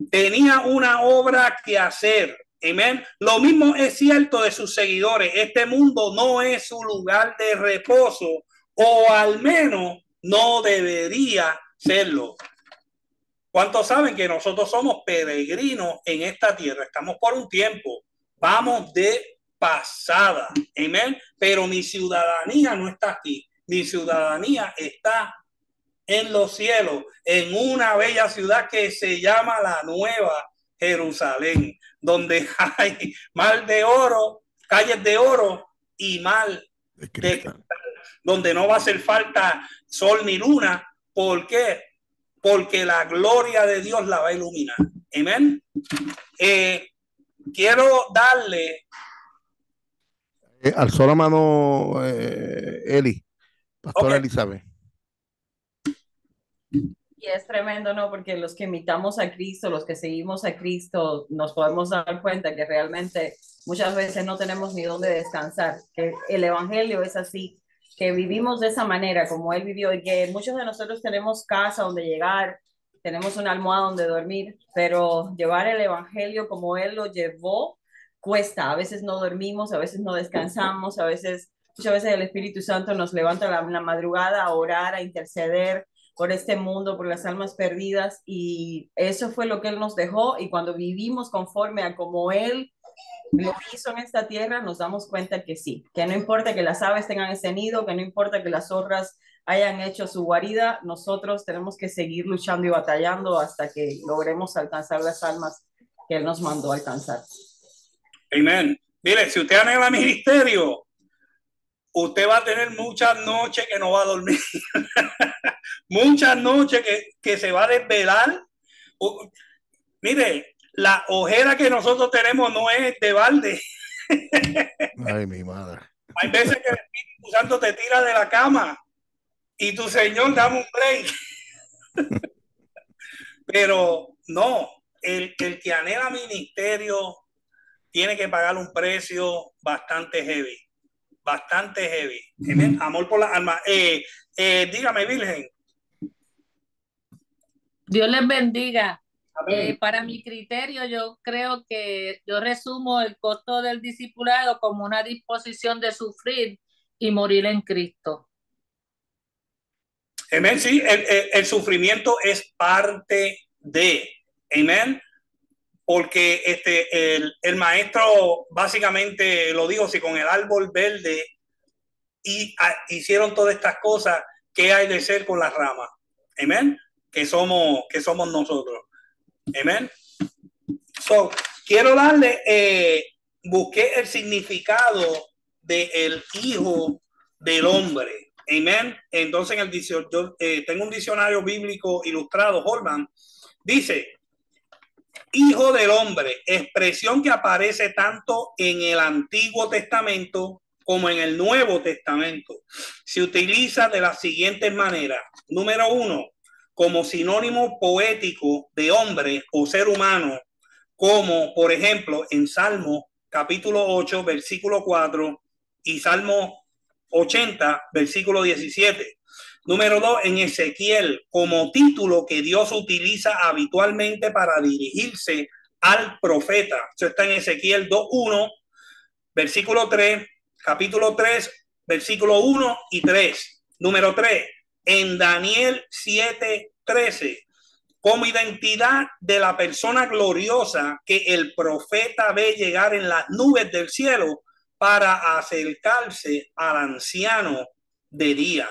Tenía una obra que hacer. Amén. Lo mismo es cierto de sus seguidores. Este mundo no es su lugar de reposo, o al menos no debería serlo. ¿Cuántos saben que nosotros somos peregrinos en esta tierra? Estamos por un tiempo. Vamos de pasada. Amén. Pero mi ciudadanía no está aquí. Mi ciudadanía está en los cielos, en una bella ciudad que se llama la Nueva Jerusalén, donde hay mar de oro, calles de oro y mar de cristal, donde no va a hacer falta sol ni luna. ¿Por qué? Porque la gloria de Dios la va a iluminar. Amén. Quiero darle alzó la mano Eli, Pastora Elizabeth. Y es tremendo, ¿no? Porque los que imitamos a Cristo, los que seguimos a Cristo, nos podemos dar cuenta que realmente muchas veces no tenemos ni dónde descansar, que el evangelio es así, que vivimos de esa manera como Él vivió, y que muchos de nosotros tenemos casa donde llegar, tenemos una almohada donde dormir, pero llevar el evangelio como Él lo llevó cuesta. A veces no dormimos, a veces no descansamos, muchas veces el Espíritu Santo nos levanta la madrugada a orar, a interceder por este mundo, por las almas perdidas, y eso fue lo que Él nos dejó. Y cuando vivimos conforme a como Él lo hizo en esta tierra, nos damos cuenta que sí, que no importa que las aves tengan ese nido, que no importa que las zorras hayan hecho su guarida, nosotros tenemos que seguir luchando y batallando hasta que logremos alcanzar las almas que Él nos mandó a alcanzar. Amén. Mire, si usted anhela ministerio, usted va a tener muchas noches que no va a dormir. Muchas noches que se va a desvelar. Mire, la ojera que nosotros tenemos no es de balde. Ay, mi madre. Hay veces que el Espíritu Santo te tira de la cama y tu Señor, dame un break. Pero no, el que anhela ministerio tiene que pagar un precio bastante heavy. Bastante heavy. ¿Tienen? Amor por la alma. Dígame, Virgen. Dios les bendiga. Para mi criterio, yo creo que yo resumo el costo del discipulado como una disposición de sufrir y morir en Cristo. Amén, sí, el sufrimiento es parte de, amén, porque el maestro básicamente lo dijo, si con el árbol verde hicieron todas estas cosas, ¿qué hay de ser con las ramas? Amén, que somos nosotros, amén. So, quiero darle, busqué el significado del Hijo del Hombre. Amén. Entonces, en el yo tengo un diccionario bíblico ilustrado, Holman, dice, Hijo del Hombre, expresión que aparece tanto en el Antiguo Testamento como en el Nuevo Testamento. Se utiliza de las siguientes maneras. Número 1, como sinónimo poético de hombre o ser humano, como por ejemplo en Salmo capítulo 8, versículo 4 y Salmo 80, versículo 17. Número 2, en Ezequiel, como título que Dios utiliza habitualmente para dirigirse al profeta. Eso está en Ezequiel 2:1, versículo 3, capítulo 3, versículo 1 y 3. Número 3, en Daniel 7:13, como identidad de la persona gloriosa que el profeta ve llegar en las nubes del cielo para acercarse al anciano de día.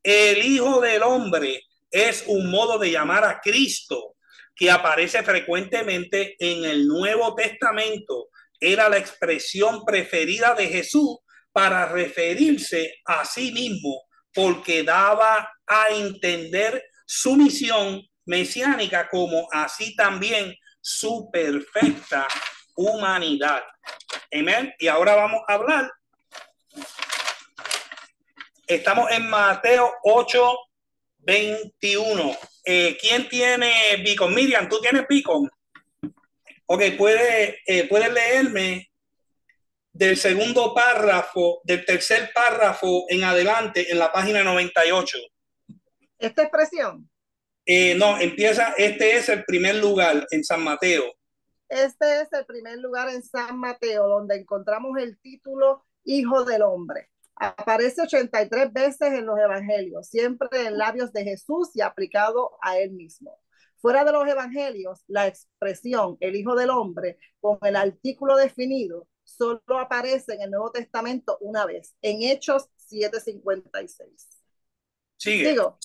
El Hijo del Hombre es un modo de llamar a Cristo que aparece frecuentemente en el Nuevo Testamento. Era la expresión preferida de Jesús para referirse a sí mismo, porque daba a entender su misión mesiánica, como así también su perfecta humanidad. Amén. Y ahora vamos a hablar. Estamos en Mateo 8:21. ¿Quién tiene Beacon? Miriam, ¿tú tienes Beacon? Ok, puedes leerme del segundo párrafo, del tercer párrafo en adelante, en la página 98. ¿Esta expresión? No, empieza, este es el primer lugar en San Mateo. Este es el primer lugar en San Mateo donde encontramos el título Hijo del Hombre. Aparece 83 veces en los evangelios, siempre en labios de Jesús y aplicado a él mismo. Fuera de los evangelios, la expresión el Hijo del Hombre con el artículo definido solo aparece en el Nuevo Testamento una vez, en Hechos 7:56. Sigue. Digo,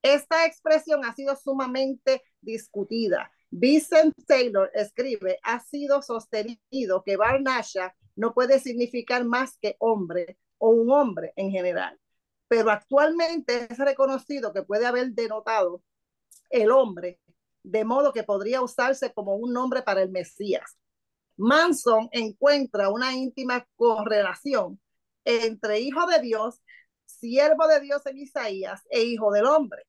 esta expresión ha sido sumamente discutida. Vincent Taylor escribe, ha sido sostenido que Bar Nasha no puede significar más que hombre o un hombre en general, pero actualmente es reconocido que puede haber denotado el hombre, de modo que podría usarse como un nombre para el Mesías. Manson encuentra una íntima correlación entre hijo de Dios, siervo de Dios en Isaías e hijo del hombre.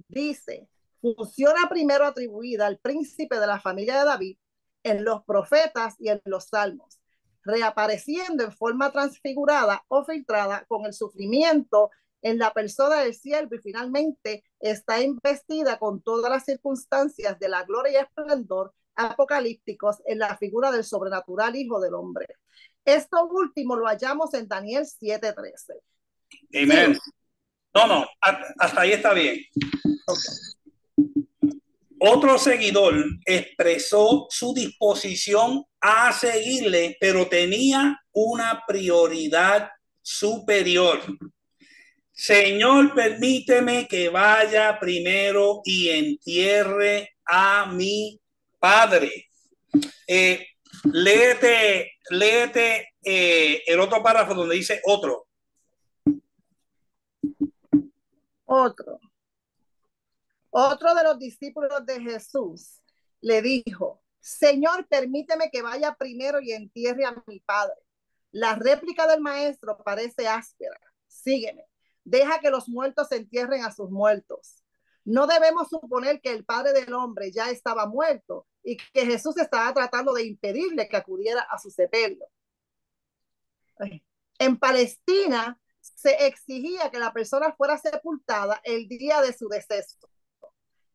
Dice, funciona primero atribuida al príncipe de la familia de David en los profetas y en los salmos, reapareciendo en forma transfigurada o filtrada con el sufrimiento en la persona del siervo y finalmente está investida con todas las circunstancias de la gloria y esplendor apocalípticos en la figura del sobrenatural Hijo del Hombre. Esto último lo hallamos en Daniel 7:13. Amén. Sí. No, hasta ahí está bien. Okay. Otro seguidor expresó su disposición a seguirle, pero tenía una prioridad superior. Señor, permíteme que vaya primero y entierre a mi padre. Léete el otro párrafo donde dice otro. Otro de los discípulos de Jesús le dijo, Señor, permíteme que vaya primero y entierre a mi padre. La réplica del maestro parece áspera. Sígueme. Deja que los muertos entierren a sus muertos. No debemos suponer que el padre del hombre ya estaba muerto y que Jesús estaba tratando de impedirle que acudiera a su sepelio. En Palestina se exigía que la persona fuera sepultada el día de su deceso.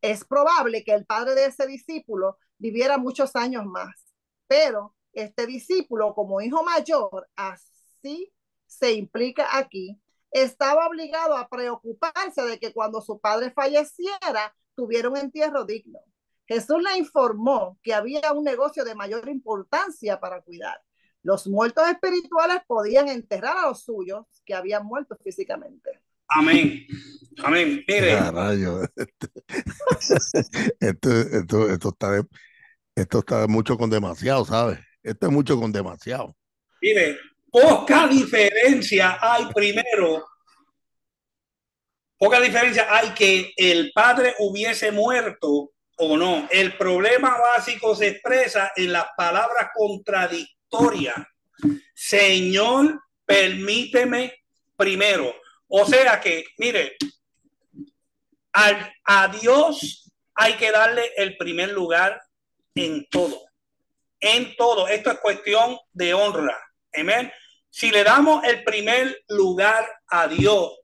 Es probable que el padre de ese discípulo viviera muchos años más, pero este discípulo, como hijo mayor, así se implica aquí, estaba obligado a preocuparse de que cuando su padre falleciera, tuviera un entierro digno. Jesús le informó que había un negocio de mayor importancia para cuidar. Los muertos espirituales podían enterrar a los suyos que habían muerto físicamente. Amén. Amén. Mire. Carayo. Esto está mucho con demasiado, ¿sabes? Esto es mucho con demasiado. Mire, poca diferencia hay primero. Poca diferencia hay que el padre hubiese muerto o no. El problema básico se expresa en las palabras contradictorias. Señor, permíteme primero. O sea que, mire, a Dios hay que darle el primer lugar en todo. En todo. Esto es cuestión de honra. Amén. Si le damos el primer lugar a Dios,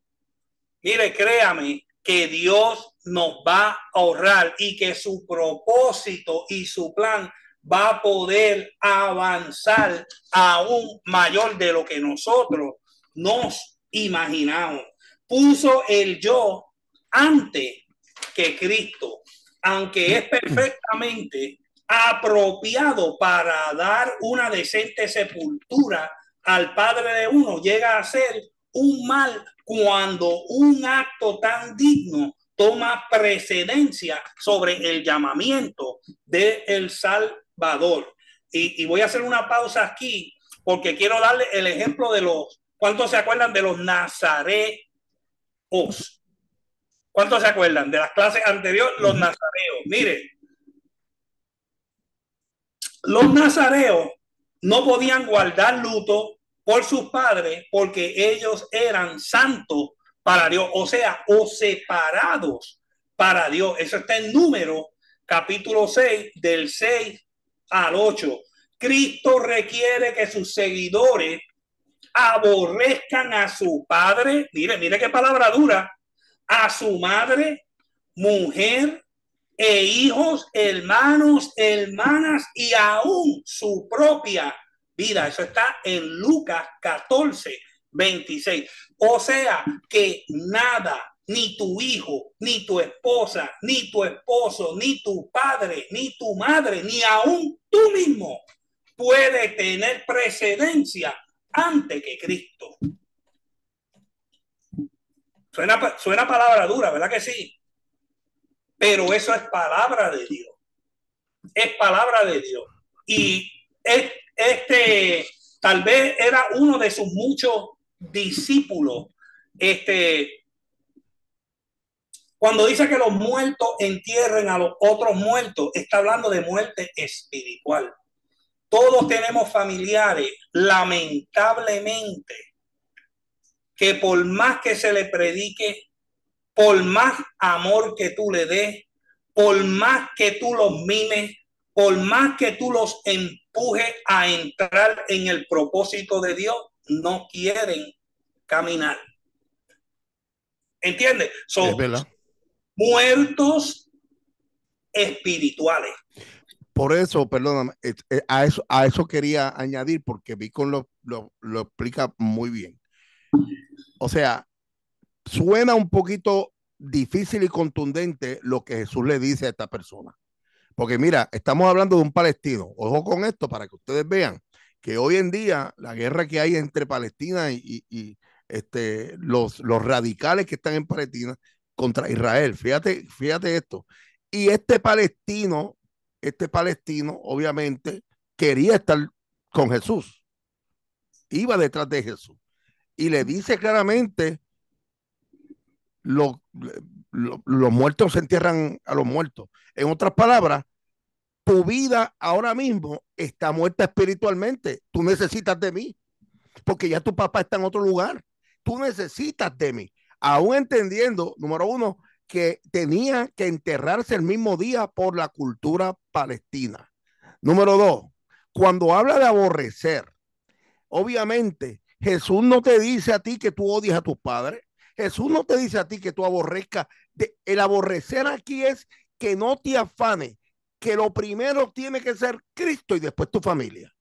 mire, créame que Dios nos va a ahorrar y que su propósito y su plan va a poder avanzar aún mayor de lo que nosotros nos imaginamos. Puso el yo antes que Cristo, aunque es perfectamente apropiado para dar una decente sepultura al padre de uno, llega a ser un mal cuando un acto tan digno toma precedencia sobre el llamamiento del Salvador. Y voy a hacer una pausa aquí porque quiero darle el ejemplo de los, ¿cuántos se acuerdan de los nazareos? ¿Cuántos se acuerdan de las clases anteriores? Los nazareos. Mire, los nazareos no podían guardar luto por sus padres porque ellos eran santos para Dios, o sea, o separados para Dios. Eso está en Números capítulo 6 del 6 al 8. Cristo requiere que sus seguidores aborrezcan a su padre, mire qué palabra dura, a su madre, mujer e hijos, hermanos, hermanas y aún su propia vida. Eso está en Lucas 14, 26. O sea que nada, ni tu hijo, ni tu esposa, ni tu esposo, ni tu padre, ni tu madre, ni aún tú mismo puede tener precedencia antes que Cristo. Suena palabra dura, ¿verdad que sí? Pero eso es palabra de Dios. Es palabra de Dios. Y tal vez era uno de sus muchos discípulos. Cuando dice que los muertos entierren a los otros muertos, está hablando de muerte espiritual. Todos tenemos familiares, lamentablemente, que por más que se le predique, por más amor que tú le des, por más que tú los mimes, por más que tú los empujes a entrar en el propósito de Dios, no quieren caminar. ¿Entiendes? Son muertos espirituales. Por eso, perdóname, a eso quería añadir, porque Bicon lo explica muy bien. O sea, suena un poquito difícil y contundente lo que Jesús le dice a esta persona. Porque mira, estamos hablando de un palestino. Ojo con esto para que ustedes vean que hoy en día la guerra que hay entre Palestina y los radicales que están en Palestina contra Israel. Fíjate esto. Y este palestino obviamente quería estar con Jesús. Iba detrás de Jesús. Y le dice claramente, los muertos se entierran a los muertos. En otras palabras, tu vida ahora mismo está muerta espiritualmente. Tú necesitas de mí, porque ya tu papá está en otro lugar. Tú necesitas de mí. Aún entendiendo, número uno, que tenía que enterrarse el mismo día por la cultura palestina. Número dos, cuando habla de aborrecer, obviamente Jesús no te dice a ti que tú odias a tus padres. Jesús no te dice a ti que tú aborrezcas. El aborrecer aquí es que no te afanes, que lo primero tiene que ser Cristo y después tu familia.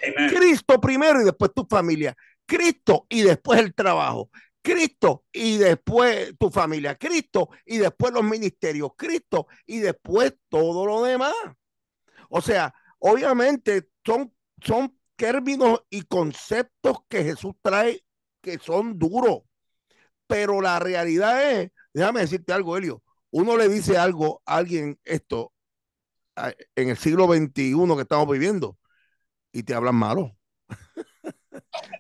Amen. Cristo primero y después tu familia. Cristo y después el trabajo. Cristo y después tu familia. Cristo y después los ministerios. Cristo y después todo lo demás. O sea, obviamente son términos y conceptos que Jesús trae que son duros, pero la realidad es, déjame decirte algo, Helio, uno le dice algo a alguien esto en el siglo XXI que estamos viviendo y te hablan malo,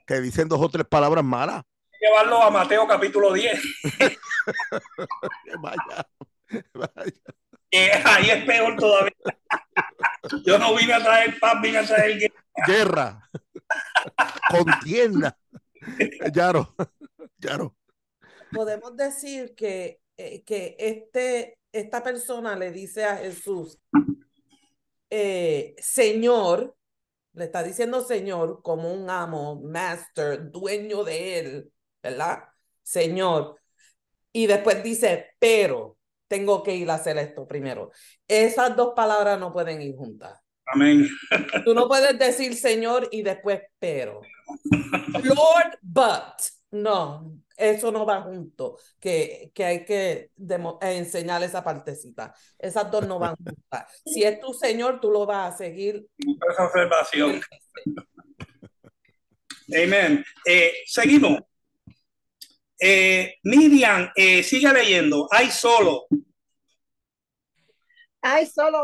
te dicen 2 o 3 palabras malas. Llevarlo a Mateo capítulo 10. Vaya. Ahí es peor todavía. Yo no vine a traer paz, vine a traer guerra. Contienda. Yaro. Podemos decir que esta persona le dice a Jesús, Señor, le está diciendo Señor como un amo, master, dueño de él, ¿verdad? Señor. Y después dice, pero tengo que ir a hacer esto primero. Esas 2 palabras no pueden ir juntas. Amén. Tú no puedes decir Señor y después pero. Lord, but. No, eso no va junto. Que hay que enseñar esa partecita. Esas 2 no van juntas. Si es tu Señor, tú lo vas a seguir. Esa observación. Amén. Seguimos. Miriam, sigue leyendo. Hay solo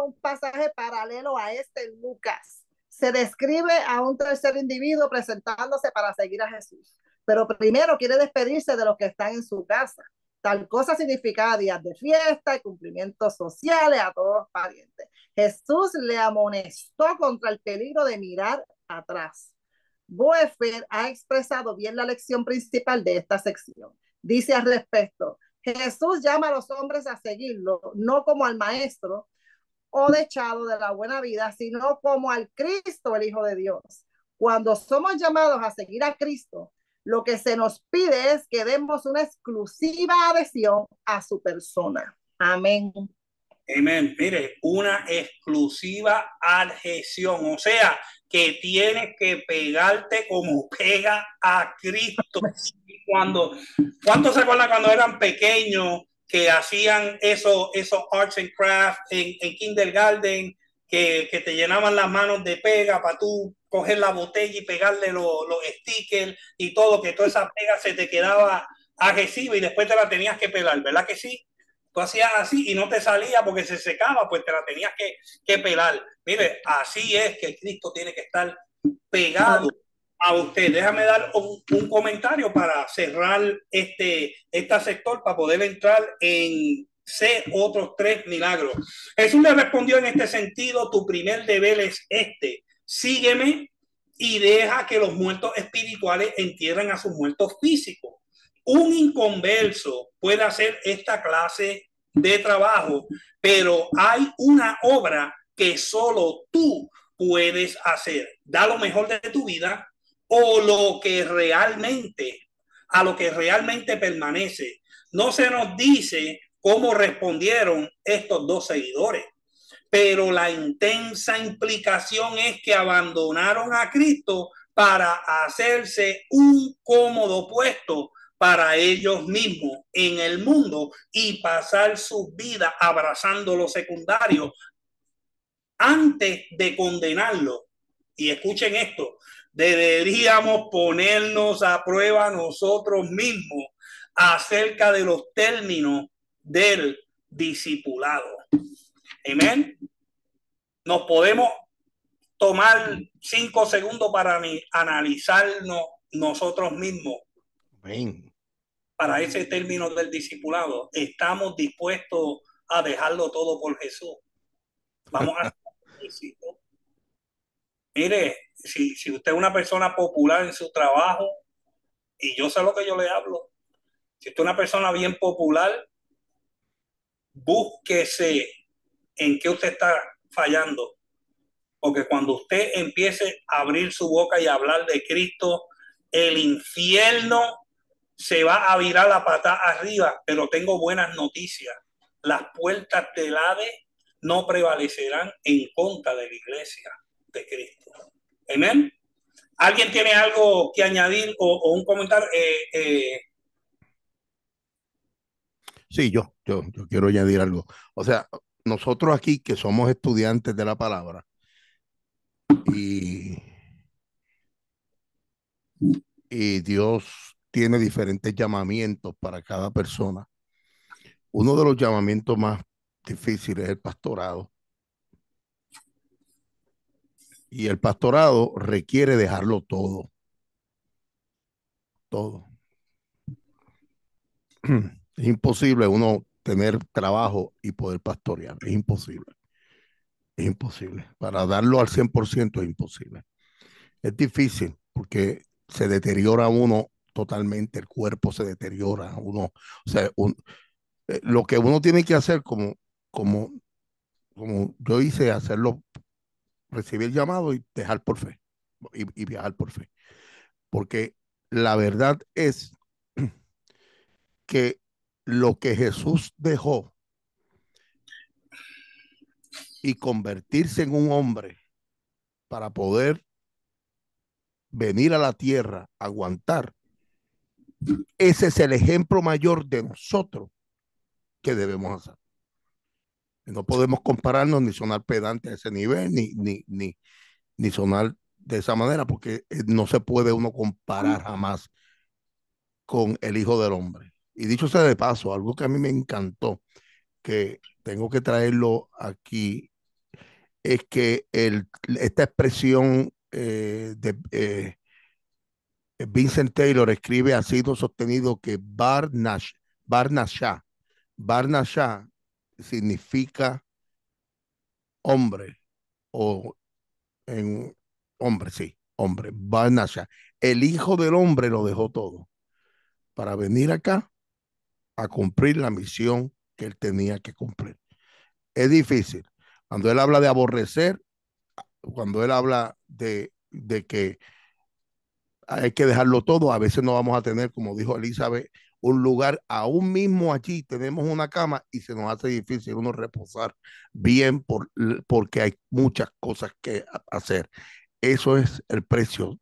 un pasaje paralelo a este en Lucas. Se describe a un tercer individuo presentándose para seguir a Jesús, pero primero quiere despedirse de los que están en su casa. Tal cosa significaba días de fiesta y cumplimientos sociales a todos los parientes. Jesús le amonestó contra el peligro de mirar atrás. Boefer ha expresado bien la lección principal de esta sección. Dice al respecto, Jesús llama a los hombres a seguirlo, no como al maestro o dechado de la buena vida, sino como al Cristo, el Hijo de Dios. Cuando somos llamados a seguir a Cristo, lo que se nos pide es que demos una exclusiva adhesión a su persona. Amén. Amén. Mire, una exclusiva adhesión, o sea, que tienes que pegarte como pega a Cristo. ¿Cuántos se acuerdan cuando eran pequeños que hacían esos arts and crafts en kindergarten, que te llenaban las manos de pega para tú coger la botella y pegarle los stickers y todo, que toda esa pega se te quedaba adhesiva y después te la tenías que pelar, ¿verdad que sí? Tú hacías así y no te salía porque se secaba, pues te la tenías que pelar. Mire, así es que el Cristo tiene que estar pegado a usted. Déjame dar un comentario para cerrar este sector para poder entrar en otros 3 milagros. Jesús le respondió en este sentido: tu primer deber es sígueme y deja que los muertos espirituales entierren a sus muertos físicos. Un inconverso puede hacer esta clase de trabajo, pero hay una obra que solo tú puedes hacer. Da lo mejor de tu vida o a lo que realmente permanece. No se nos dice cómo respondieron estos 2 seguidores, pero la intensa implicación es que abandonaron a Cristo para hacerse un cómodo puesto para ellos mismos en el mundo y pasar su vida abrazando lo secundario antes de condenarlo. Y escuchen esto, deberíamos ponernos a prueba nosotros mismos acerca de los términos del discipulado. Amén. Nos podemos tomar 5 segundos para analizarnos nosotros mismos. Amén. Para ese término del discipulado, ¿estamos dispuestos a dejarlo todo por Jesús? Vamos a hacer. Mire, si usted es una persona popular en su trabajo, y yo sé lo que yo le hablo, si usted es una persona bien popular, búsquese en qué usted está fallando, porque cuando usted empiece a abrir su boca y a hablar de Cristo, el infierno se va a virar la pata arriba. Pero tengo buenas noticias. las puertas del Hades no prevalecerán en contra de la iglesia de Cristo. Amén. ¿Alguien tiene algo que añadir o un comentario? Sí, yo quiero añadir algo. O sea, nosotros aquí que somos estudiantes de la palabra y Dios tiene diferentes llamamientos para cada persona. Uno de los llamamientos más difíciles es el pastorado. Y el pastorado requiere dejarlo todo. Todo. Es imposible uno tener trabajo y poder pastorear. Es imposible. Es imposible. Para darlo al 100% es imposible. Es difícil porque se deteriora uno totalmente, el cuerpo se deteriora. Uno, o sea, lo que uno tiene que hacer como yo hice, hacerlo, recibir el llamado y dejar por fe y viajar por fe. Porque la verdad es que lo que Jesús dejó y convertirse en un hombre para poder venir a la tierra, aguantar, ese es el ejemplo mayor de nosotros que debemos hacer. No podemos compararnos ni sonar pedante a ese nivel, ni sonar de esa manera, porque no se puede uno comparar jamás con el Hijo del Hombre. Y dicho sea de paso, algo que a mí me encantó, que tengo que traerlo aquí, es que esta expresión de Vincent Taylor escribe, ha sido sostenido que Barnashah significa hombre, o en hombre, sí, hombre, Barnashah. El Hijo del Hombre lo dejó todo para venir acá a cumplir la misión que él tenía que cumplir. Es difícil. Cuando él habla de aborrecer, cuando él habla de que hay que dejarlo todo, a veces no vamos a tener, como dijo Elizabeth, un lugar, aún mismo allí tenemos una cama y se nos hace difícil uno reposar bien porque hay muchas cosas que hacer. Eso es el precio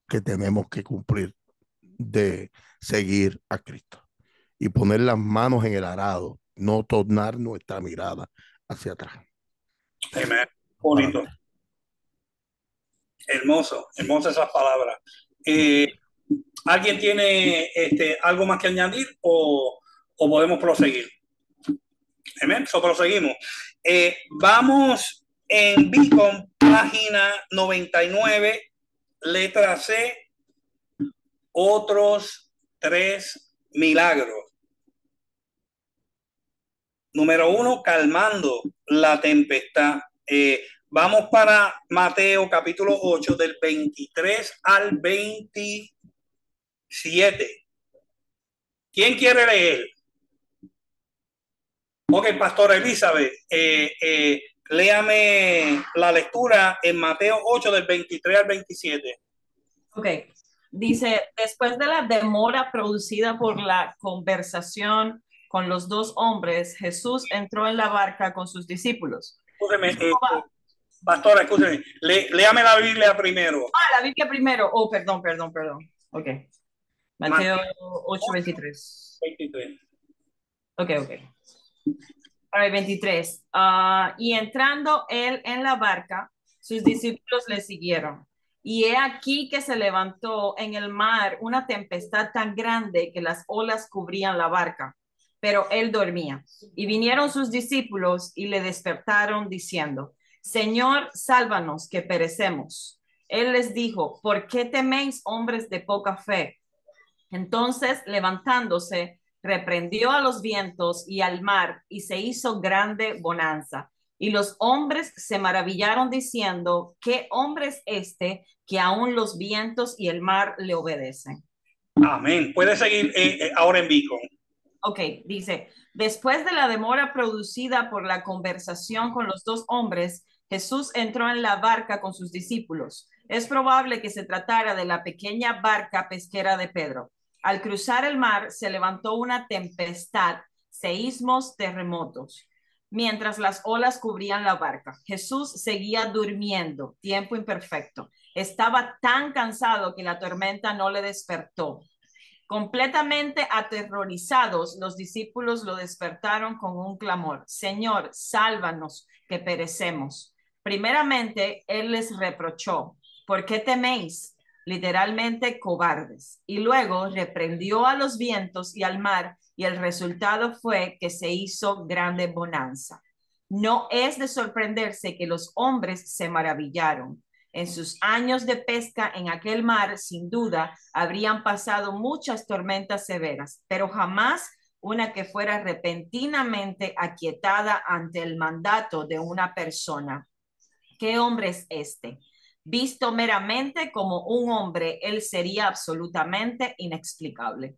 que tenemos que cumplir de seguir a Cristo y poner las manos en el arado, no tornar nuestra mirada hacia atrás. Amén. Bonito. Hermoso, hermosas esas palabras. ¿Alguien tiene algo más que añadir o podemos proseguir? Amén. So, proseguimos. Vamos en Beacon, página 99, letra C, otros 3 milagros. Número 1, calmando la tempestad. Vamos para Mateo capítulo 8, del 23 al 27. ¿Quién quiere leer? Ok, Pastora Elizabeth, léame la lectura en Mateo 8, del 23 al 27. Ok, dice, después de la demora producida por la conversación con los dos hombres, Jesús entró en la barca con sus discípulos. Escúcheme, Pastora, escúcheme, léame la Biblia primero. La Biblia primero. Oh, perdón. Ok. Mateo 8, 23. 23. Ok. All right, 23. Y entrando él en la barca, sus discípulos le siguieron. Y he aquí que se levantó en el mar una tempestad tan grande que las olas cubrían la barca, pero él dormía. Y vinieron sus discípulos y le despertaron diciendo, Señor, sálvanos, que perecemos. Él les dijo, ¿por qué teméis, hombres de poca fe? Entonces, levantándose, reprendió a los vientos y al mar, y se hizo grande bonanza. Y los hombres se maravillaron diciendo, ¿qué hombre es este que aún los vientos y el mar le obedecen? Amén. Puede seguir ahora en Beacon. Ok, dice, después de la demora producida por la conversación con los dos hombres, Jesús entró en la barca con sus discípulos. Es probable que se tratara de la pequeña barca pesquera de Pedro. Al cruzar el mar, se levantó una tempestad seísmos, terremotos. Mientras las olas cubrían la barca, Jesús seguía durmiendo, tiempo imperfecto. Estaba tan cansado que la tormenta no le despertó. Completamente aterrorizados, los discípulos lo despertaron con un clamor: Señor, sálvanos, que perecemos. Primeramente, él les reprochó: ¿por qué teméis? Literalmente, cobardes. Y luego reprendió a los vientos y al mar, y el resultado fue que se hizo grande bonanza. No es de sorprenderse que los hombres se maravillaron. En sus años de pesca en aquel mar, sin duda, habrían pasado muchas tormentas severas, pero jamás una que fuera repentinamente aquietada ante el mandato de una persona. ¿Qué hombre es este? Visto meramente como un hombre, él sería absolutamente inexplicable.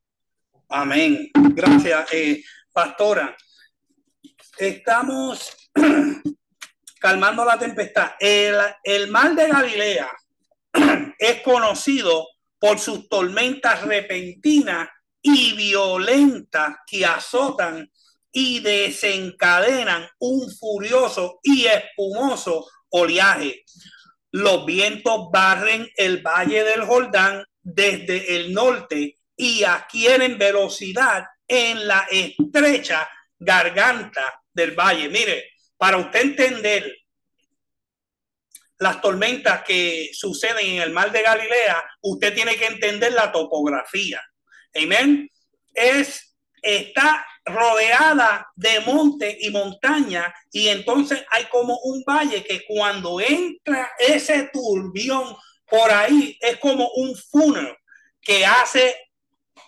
Amén. Gracias, pastora. Estamos calmando la tempestad. El mar de Galilea es conocido por sus tormentas repentinas y violentas que azotan y desencadenan un furioso y espumoso oleaje. Los vientos barren el valle del Jordán desde el norte y adquieren velocidad en la estrecha garganta del valle. Mire, para usted entender las tormentas que suceden en el mar de Galilea, usted tiene que entender la topografía. Amén. Está rodeada de monte y montaña, y entonces hay como un valle que cuando entra ese turbión por ahí es como un funnel que hace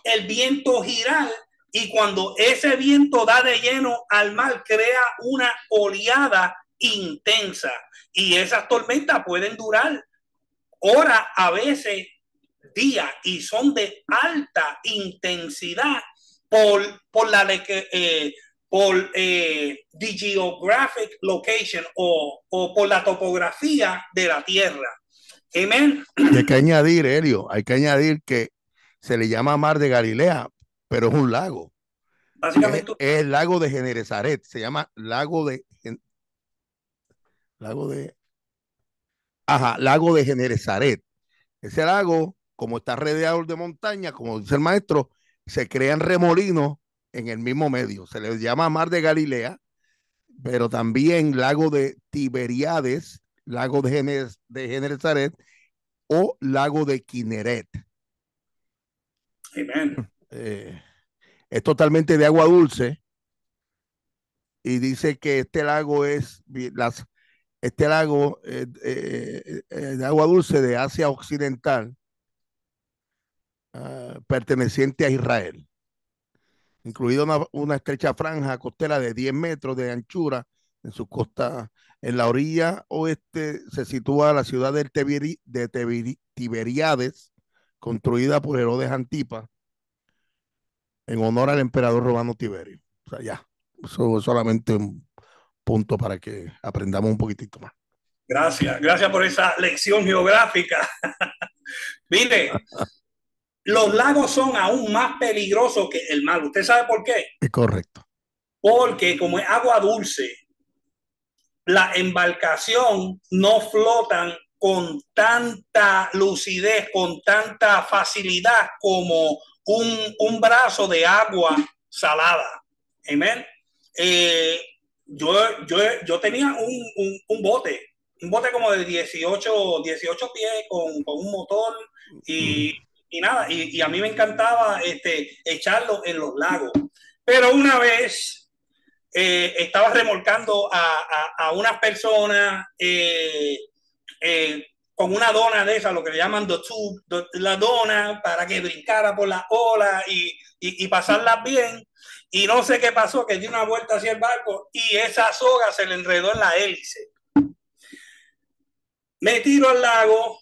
el viento girar, y cuando ese viento da de lleno al mar crea una oleada intensa, y esas tormentas pueden durar horas, a veces días, y son de alta intensidad por the geographic location o por la topografía de la tierra. Amén. Y hay que añadir, Helio, hay que añadir que se le llama mar de Galilea, pero es un lago. Básicamente es el lago de Genesaret, se llama lago de Genesaret. Ese lago, como está rodeado de montaña, como dice el maestro, se crean remolinos en el mismo medio. Se le llama mar de Galilea, pero también lago de Tiberíades, lago de Genesaret o lago de Kineret. Amén. Es totalmente de agua dulce, y dice que este lago es de agua dulce de Asia Occidental, perteneciente a Israel, incluida una estrecha franja costera de 10 metros de anchura en su costa. En la orilla oeste se sitúa la ciudad de Tiberíades, construida por Herodes Antipas en honor al emperador romano Tiberio. O sea, ya, eso es solamente un punto para que aprendamos un poquitito más. Gracias por esa lección geográfica. Mire, los lagos son aún más peligrosos que el mar. ¿Usted sabe por qué? Es correcto. Porque como es agua dulce, la embarcación no flotan con tanta lucidez, con tanta facilidad como un brazo de agua salada. Amén. Yo tenía un bote como de 18 pies con un motor y nada, y a mí me encantaba echarlo en los lagos. Pero una vez estaba remolcando a unas personas con una dona de esa, lo que le llaman the tube, la dona, para que brincara por la ola y pasarlas bien. Y no sé qué pasó, que dio una vuelta hacia el barco y esa soga se le enredó en la hélice. Me tiro al lago,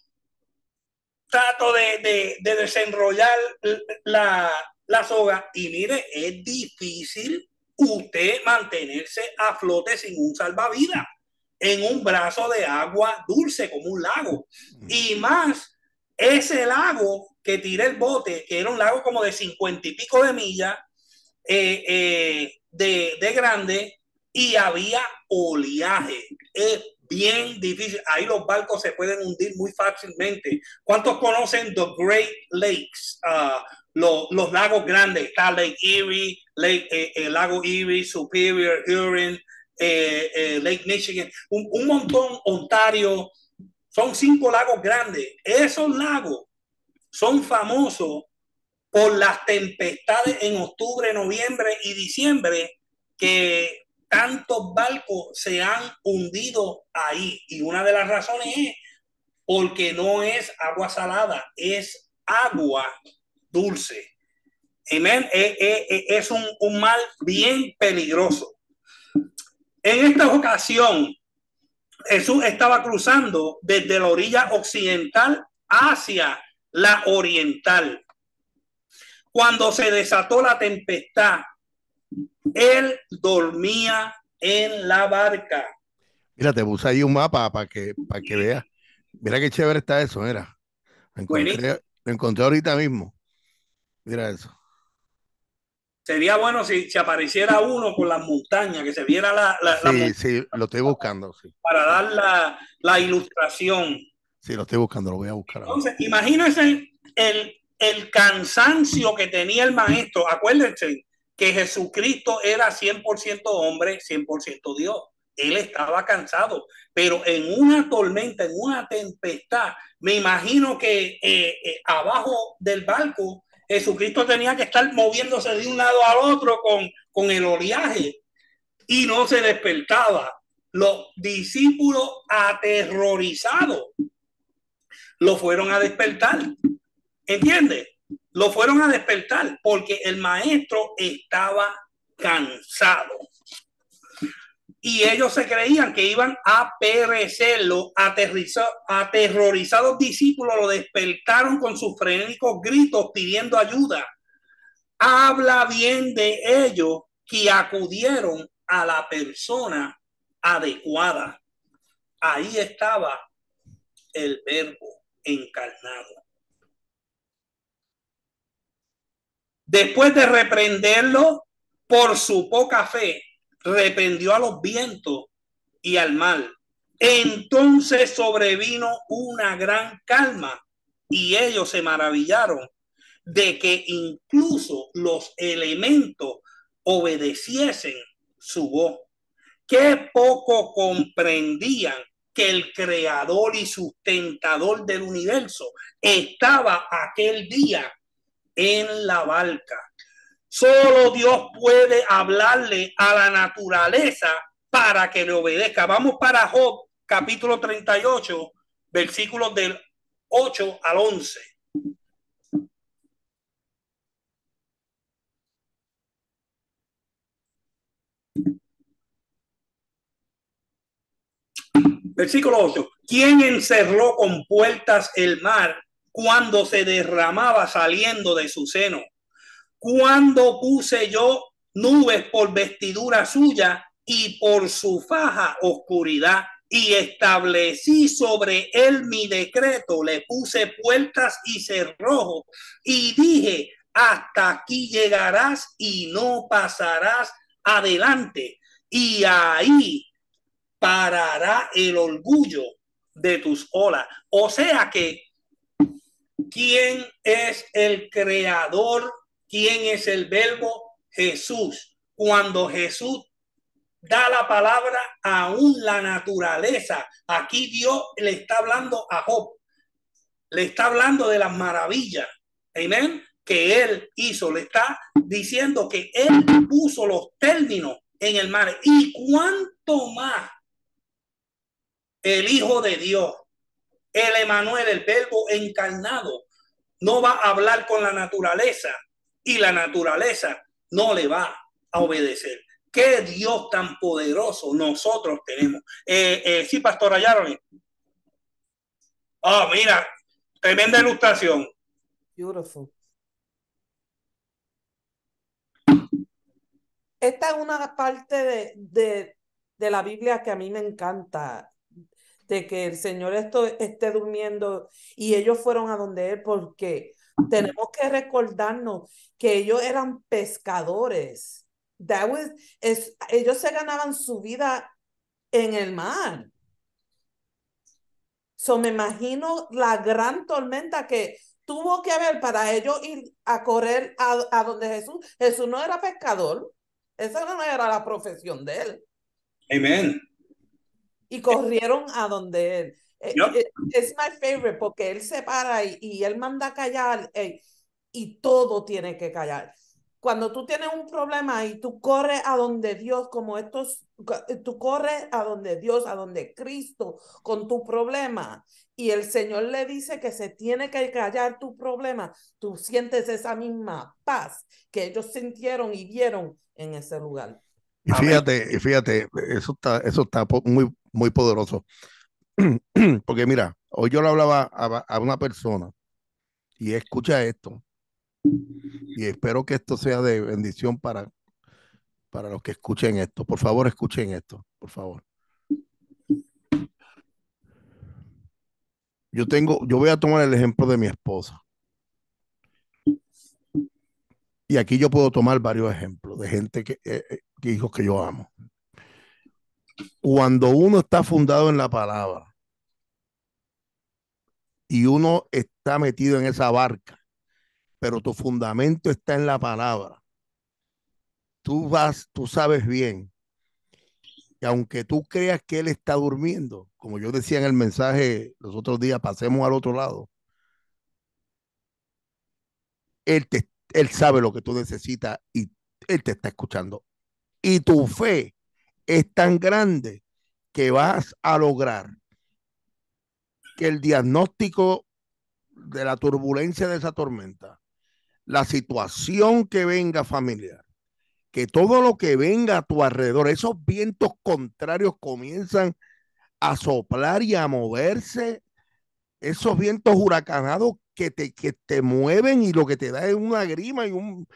trato de desenrollar la soga, y mire, es difícil usted mantenerse a flote sin un salvavidas en un brazo de agua dulce como un lago. Y más ese lago que tiré el bote, que era un lago como de 50 y pico de millas, de grande y había oleaje. Es bien difícil. Ahí los barcos se pueden hundir muy fácilmente. ¿Cuántos conocen the Great Lakes? Los lagos grandes. Está Lake Erie, Lago Erie, Superior, Huron, Lake Michigan. Un montón, Ontario. Son 5 lagos grandes. Esos lagos son famosos por las tempestades en octubre, noviembre y diciembre, que tantos barcos se han hundido ahí. Y una de las razones es porque no es agua salada, es agua dulce. Amén. Es un mal bien peligroso. En esta ocasión, Jesús estaba cruzando desde la orilla occidental hacia la oriental. Cuando se desató la tempestad, él dormía en la barca. Mira, te puse ahí un mapa para que veas. Mira qué chévere está eso, mira. Lo encontré ahorita mismo. Mira eso. Sería bueno si apareciera uno con las montañas, que se viera la sí, lo estoy buscando. Sí. Para dar la ilustración. Sí, lo estoy buscando, lo voy a buscar. Entonces, imagínense el cansancio que tenía el maestro. Acuérdense que Jesucristo era 100% hombre, 100% Dios. Él estaba cansado, pero en una tormenta, en una tempestad, me imagino que abajo del barco Jesucristo tenía que estar moviéndose de un lado al otro con el oleaje y no se despertaba. Los discípulos aterrorizados lo fueron a despertar. ¿Entiendes? Lo fueron a despertar porque el maestro estaba cansado. Y ellos se creían que iban a perecer. Los aterrorizados discípulos lo despertaron con sus frenéticos gritos pidiendo ayuda. Habla bien de ellos que acudieron a la persona adecuada. Ahí estaba el Verbo encarnado. Después de reprenderlo por su poca fe, reprendió a los vientos y al mar. Entonces sobrevino una gran calma y ellos se maravillaron de que incluso los elementos obedeciesen su voz. Qué poco comprendían que el creador y sustentador del universo estaba aquel día en la barca. Solo Dios puede hablarle a la naturaleza para que le obedezca. Vamos para Job, capítulo 38, versículos del 8 al 11. Versículo 8. ¿Quién encerró con puertas el mar cuando se derramaba saliendo de su seno? Cuando puse yo nubes por vestidura suya y por su faja oscuridad, y establecí sobre él mi decreto, le puse puertas y cerrojos, y dije, hasta aquí llegarás y no pasarás adelante, y ahí parará el orgullo de tus olas. O sea que, ¿quién es el creador? ¿Quién es el Verbo? Jesús. Cuando Jesús da la palabra, aún la naturaleza. Aquí Dios le está hablando a Job. Le está hablando de las maravillas. Amén. Que él hizo. Le está diciendo que él puso los términos en el mar. Y cuánto más el Hijo de Dios, el Emanuel, el Verbo encarnado, no va a hablar con la naturaleza y la naturaleza no le va a obedecer. Qué Dios tan poderoso nosotros tenemos. Sí, pastora Yaroni. Oh, mira, tremenda ilustración. Beautiful. Esta es una parte de la Biblia que a mí me encanta, de que el Señor esté durmiendo y ellos fueron a donde Él, porque tenemos que recordarnos que ellos eran pescadores ellos se ganaban su vida en el mar. Me imagino la gran tormenta que tuvo que haber para ellos ir a correr a donde Jesús. Jesús no era pescador. Esa no era la profesión de él. Amén. Y corrieron a donde él. Yep. Es my favorite porque él se para y él manda a callar y todo tiene que callar. Cuando tú tienes un problema y tú corres a donde Dios, tú corres a donde Dios, a donde Cristo con tu problema y el Señor le dice que se tiene que callar tu problema, tú sientes esa misma paz que ellos sintieron y vieron en ese lugar. Y fíjate, eso está muy, muy poderoso. Porque mira, hoy yo le hablaba a una persona y escucha esto. Y espero que esto sea de bendición para los que escuchen esto. Por favor, escuchen esto, por favor. Yo voy a tomar el ejemplo de mi esposa. Y aquí yo puedo tomar varios ejemplos de gente que hijos que yo amo. Cuando uno está fundado en la palabra y uno está metido en esa barca, pero tu fundamento está en la palabra, tú sabes bien que aunque tú creas que él está durmiendo, como yo decía en el mensaje los otros días, pasemos al otro lado, él sabe lo que tú necesitas y él te está escuchando. Y tu fe es tan grande que vas a lograr que el diagnóstico de la turbulencia de esa tormenta, la situación que venga familiar, que todo lo que venga a tu alrededor, esos vientos contrarios comienzan a soplar y a moverse, esos vientos huracanados que te mueven y lo que te da es una grima y un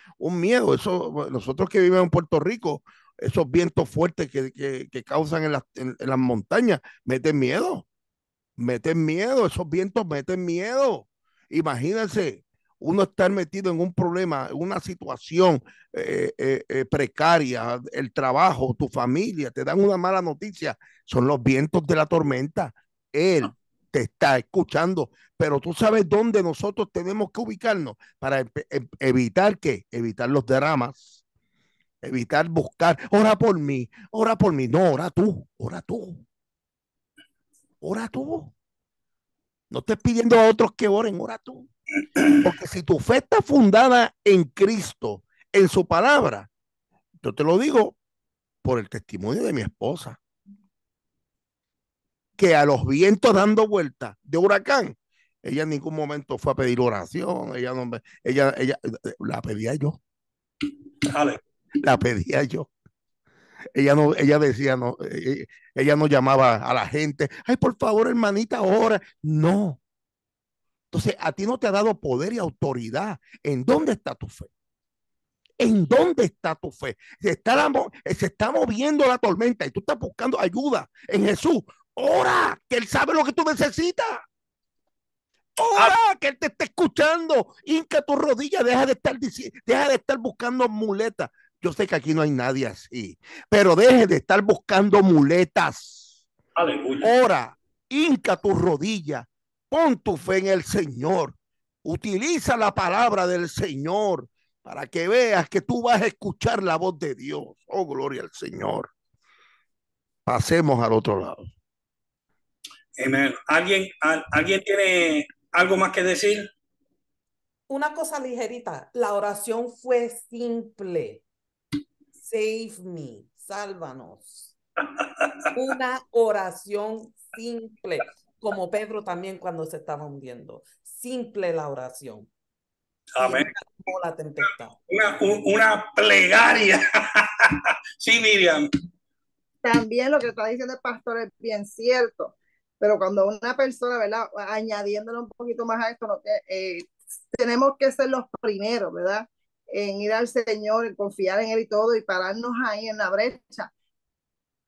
miedo. Eso, nosotros que vivimos en Puerto Rico, esos vientos fuertes que causan en las montañas, meten miedo, esos vientos meten miedo. Imagínense uno estar metido en un problema, en una situación precaria, el trabajo, tu familia, te dan una mala noticia, son los vientos de la tormenta. Él te está escuchando, pero tú sabes dónde nosotros tenemos que ubicarnos para evitar evitar los dramas, evitar buscar, ora por mí, no, ora tú. No estés pidiendo a otros que oren, ora tú. Porque si tu fe está fundada en Cristo, en su palabra, yo te lo digo por el testimonio de mi esposa, que a los vientos dando vueltas de huracán, ella en ningún momento fue a pedir oración, ella la pedía yo. La pedía yo. Ella decía, no, ella no llamaba a la gente, ay, por favor, hermanita, ora. No. Entonces, a ti no te ha dado poder y autoridad. ¿En dónde está tu fe? ¿En dónde está tu fe? Se está moviendo la tormenta y tú estás buscando ayuda en Jesús. Ora, que Él sabe lo que tú necesitas. Ora, que Él te está escuchando. Hinca tus rodillas, deja de estar buscando muletas. Yo sé que aquí no hay nadie así, pero deje de estar buscando muletas. Aleluya. Ora, hinca tus rodillas, pon tu fe en el Señor. Utiliza la palabra del Señor para que veas que tú vas a escuchar la voz de Dios. Oh, gloria al Señor. Pasemos al otro lado. Amén. ¿Alguien tiene algo más que decir? Una cosa ligerita. La oración fue simple. Save me, sálvanos. Una oración simple, como Pedro también cuando se estaba hundiendo. Simple la oración. Amén. La tempestad. Una plegaria. Sí, Miriam. También lo que está diciendo el pastor es bien cierto, pero cuando una persona, ¿verdad? Añadiéndole un poquito más a esto, tenemos que ser los primeros, ¿verdad? En ir al Señor, en confiar en Él y todo, y pararnos ahí en la brecha.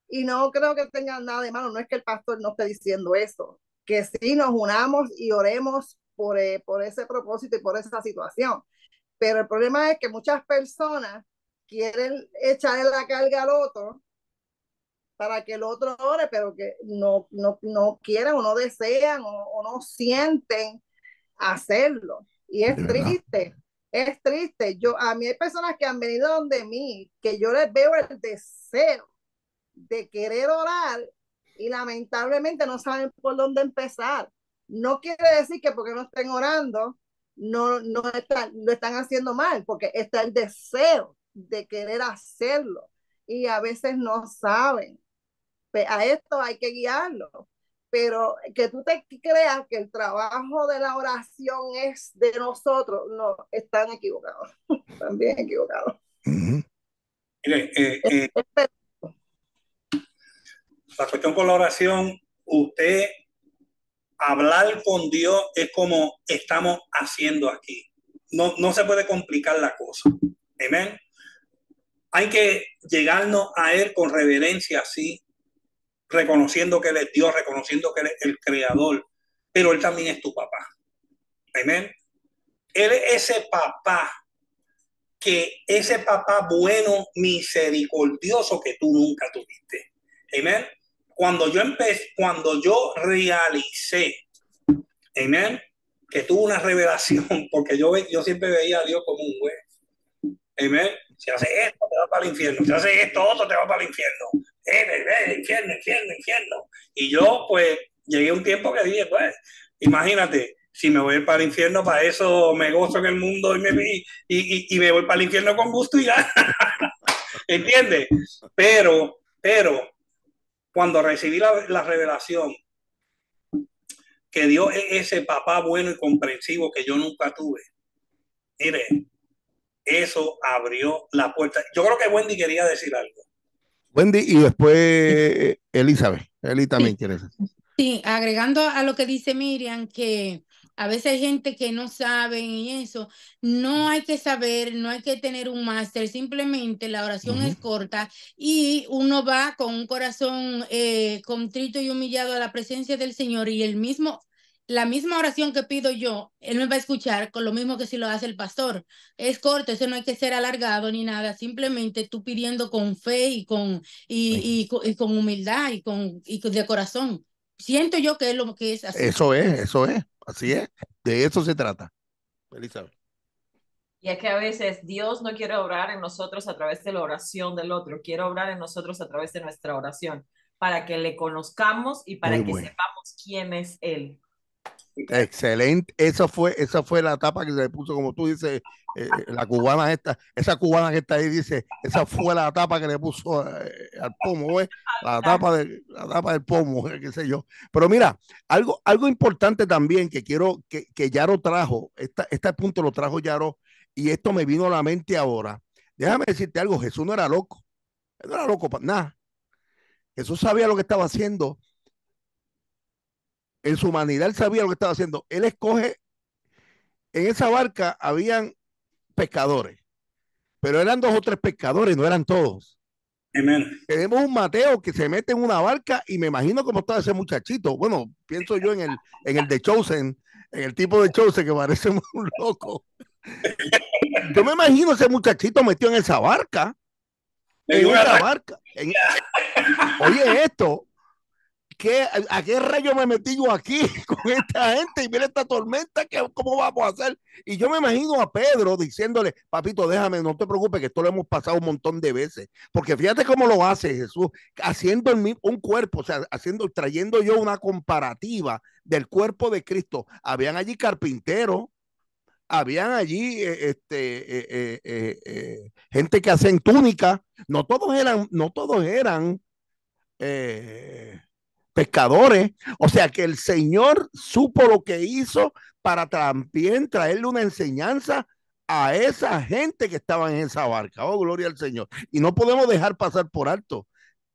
Y no creo que tenga nada de malo, no es que el pastor no esté diciendo eso, que sí nos unamos y oremos por ese propósito y por esa situación. Pero el problema es que muchas personas quieren echarle la carga al otro para que el otro ore, pero que no quieran o no desean o no sienten hacerlo. Y es triste, es triste. A mí hay personas que han venido donde mí, que yo les veo el deseo de querer orar y lamentablemente no saben por dónde empezar. No quiere decir que porque no estén orando, lo están haciendo mal, porque está el deseo de querer hacerlo y a veces no saben. A esto hay que guiarlo, pero que tú te creas que el trabajo de la oración es de nosotros, no, están equivocados, están bien equivocados. Mire, la cuestión con la oración, usted hablar con Dios es como estamos haciendo aquí. No se puede complicar la cosa. Amén. Hay que llegarnos a Él con reverencia, así, reconociendo que Él es Dios, reconociendo que Él es el creador, pero Él también es tu papá. Amén. Él es ese papá bueno, misericordioso que tú nunca tuviste. Amén. Cuando yo realicé, amén, que tuve una revelación, porque yo siempre veía a Dios como un juez. Amén. Si hace esto, te va para el infierno. Si hace esto, otro, te va para el infierno. Infierno, infierno, infierno. Y yo, pues, llegué a un tiempo que dije, pues, imagínate, si me voy para el infierno, para eso me gozo en el mundo y me voy para el infierno con gusto y ya. ¿Entiendes? Pero, cuando recibí la revelación que Dios es ese papá bueno y comprensivo que yo nunca tuve, mire, eso abrió la puerta. Yo creo que Wendy quería decir algo. Wendy y después Elizabeth. Eli también quiere decir. Sí, agregando a lo que dice Miriam, que a veces hay gente que no sabe y eso, no hay que saber, no hay que tener un máster, simplemente la oración es corta y uno va con un corazón contrito y humillado a la presencia del Señor y la misma oración que pido yo, Él me va a escuchar con lo mismo que si lo hace el pastor. Es corto, eso no hay que ser alargado ni nada, simplemente tú pidiendo con fe y con humildad y de corazón. Siento yo que es lo que es así. Eso es, así es. De eso se trata. Elizabeth. Y es que a veces Dios no quiere obrar en nosotros a través de la oración del otro, quiere obrar en nosotros a través de nuestra oración, para que le conozcamos y para que sepamos quién es Él. Excelente, esa fue la tapa que se le puso, como tú dices, la cubana esa cubana que está ahí dice, esa fue la tapa que le puso al pomo, ¿ves? La tapa del pomo, qué sé yo. Pero mira, algo importante también que quiero, que Yaro trajo, este punto lo trajo Yaro, y esto me vino a la mente ahora. Déjame decirte algo, Jesús no era loco, él no era loco para nada. Jesús sabía lo que estaba haciendo. En su humanidad él sabía lo que estaba haciendo. Él escoge, en esa barca habían pescadores, pero eran 2 o 3 pescadores, no eran todos. Amen. Tenemos un Mateo que se mete en una barca y me imagino cómo estaba ese muchachito. Bueno, pienso yo en el de Chosen, en el tipo de Chosen que parece un loco. Yo me imagino ese muchachito metido en esa barca. Oye, esto. ¿A qué rayo me metí yo aquí con esta gente? Y mira esta tormenta, ¿cómo vamos a hacer? Y yo me imagino a Pedro diciéndole, papito, déjame, no te preocupes, que esto lo hemos pasado un montón de veces. Porque fíjate cómo lo hace Jesús, haciendo un cuerpo, o sea, trayendo yo una comparativa del cuerpo de Cristo. Habían allí carpinteros, habían allí gente que hacen túnica, no todos eran pescadores, o sea que el Señor supo lo que hizo para también traerle una enseñanza a esa gente que estaba en esa barca. Oh, gloria al Señor. Y no podemos dejar pasar por alto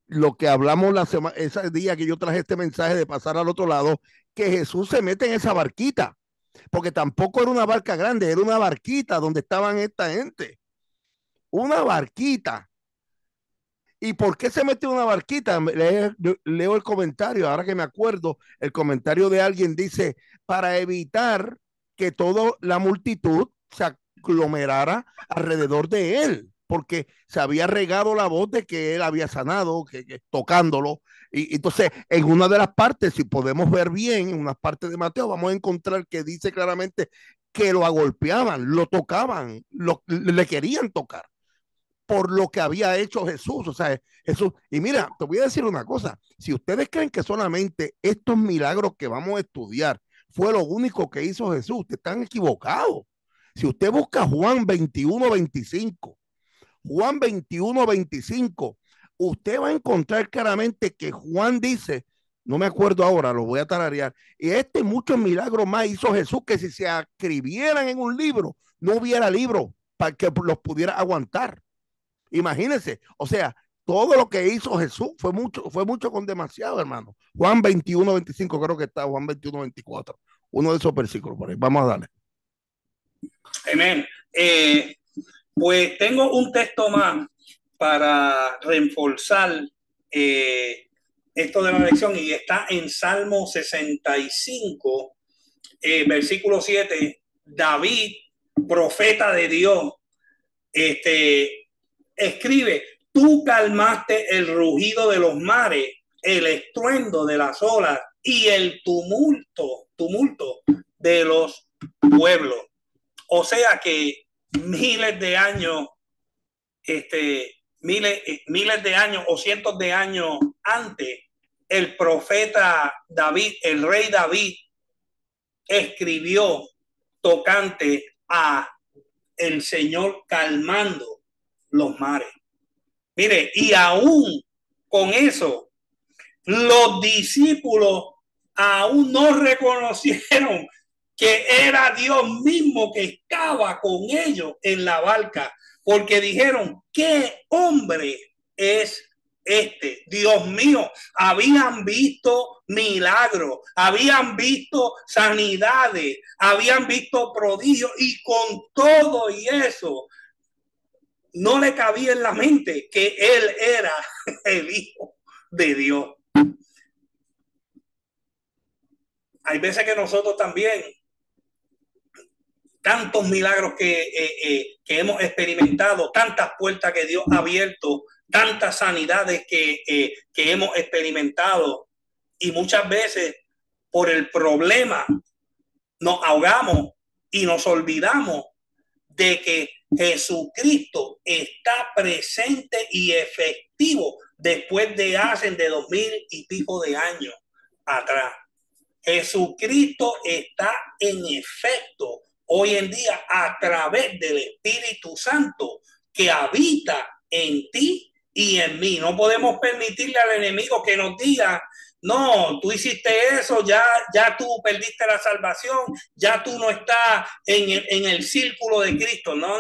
lo que hablamos ese día que yo traje este mensaje de pasar al otro lado, que Jesús se mete en esa barquita, porque tampoco era una barca grande, era una barquita donde estaban esta gente. Una barquita. ¿Y por qué se metió una barquita? Leo el comentario, ahora que me acuerdo, el comentario de alguien dice, para evitar que toda la multitud se aglomerara alrededor de él. porque se había regado la voz de que él había sanado, que tocándolo. Y entonces, en una de las partes, si podemos ver bien, en una parte de Mateo, vamos a encontrar que dice claramente que lo agolpeaban, lo tocaban, le querían tocar por lo que había hecho Jesús. O sea, Jesús. Y mira, te voy a decir una cosa. Si ustedes creen que solamente estos milagros que vamos a estudiar fue lo único que hizo Jesús, ustedes están equivocados. Si usted busca Juan 21:25, Juan 21:25, usted va a encontrar claramente que Juan dice, no me acuerdo ahora, lo voy a tararear, y muchos milagros más hizo Jesús que si se escribieran en un libro, no hubiera libro para que los pudiera aguantar. Imagínense, o sea, todo lo que hizo Jesús fue mucho con demasiado, hermano. Juan 21:25, creo que está, Juan 21:24, uno de esos versículos por ahí. Vamos a darle. Amén. Pues tengo un texto más para reforzar esto de la lección, y está en Salmo 65, versículo 7. David, profeta de Dios, escribe: tú calmaste el rugido de los mares, el estruendo de las olas y el tumulto de los pueblos. O sea que miles de años, miles de años o cientos de años antes, el profeta David, el rey David, escribió tocante a el Señor calmando los mares. Mire, y aún con eso, los discípulos aún no reconocieron que era Dios mismo que estaba con ellos en la barca, porque dijeron: ¿qué hombre es este? Dios mío, habían visto milagros, habían visto sanidades, habían visto prodigios, y con todo y eso no le cabía en la mente que él era el Hijo de Dios. Hay veces que nosotros también, tantos milagros que hemos experimentado, tantas puertas que Dios ha abierto, tantas sanidades que hemos experimentado, y muchas veces por el problema nos ahogamos y nos olvidamos de que Jesucristo está presente y efectivo después de hace de 2000 y pico de años atrás. Jesucristo está en efecto hoy en día a través del Espíritu Santo que habita en ti y en mí. No podemos permitirle al enemigo que nos diga: no, tú hiciste eso, ya tú perdiste la salvación, ya tú no estás en el círculo de Cristo. No.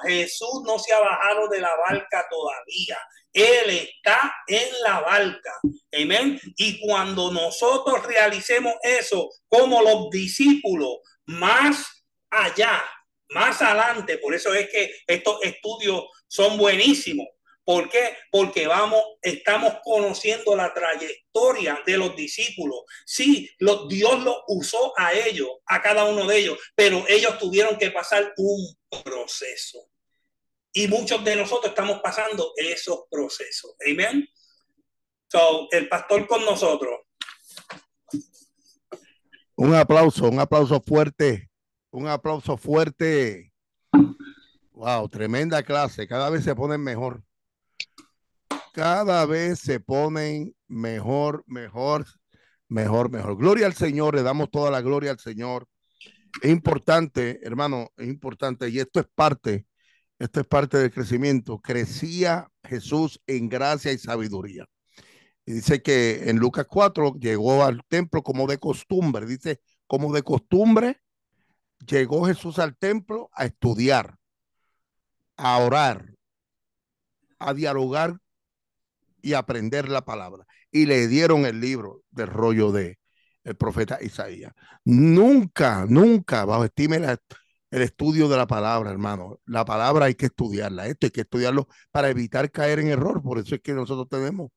Jesús no se ha bajado de la barca todavía. Él está en la barca. Amén. Y cuando nosotros realicemos eso como los discípulos, más allá, más adelante, por eso es que estos estudios son buenísimos. ¿Por qué? Porque estamos conociendo la trayectoria de los discípulos. Sí, Dios los usó a ellos, a cada uno de ellos, pero ellos tuvieron que pasar un proceso. Y muchos de nosotros estamos pasando esos procesos. Amén. So, el pastor con nosotros. Un aplauso fuerte. Un aplauso fuerte. Wow, tremenda clase. Cada vez se ponen mejor. Cada vez se ponen mejor. Gloria al Señor, le damos toda la gloria al Señor. Es importante, hermano, es importante, y esto es parte del crecimiento. Crecía Jesús en gracia y sabiduría. Y dice que en Lucas 4 llegó al templo como de costumbre. Dice, como de costumbre, llegó Jesús al templo a estudiar, a orar, a dialogar y aprender la palabra. Y le dieron el libro del rollo de el profeta Isaías. Nunca bajo estime el estudio de la palabra, hermano. La palabra hay que estudiarla. Esto hay que estudiarlo para evitar caer en error. Por eso es que nosotros tenemos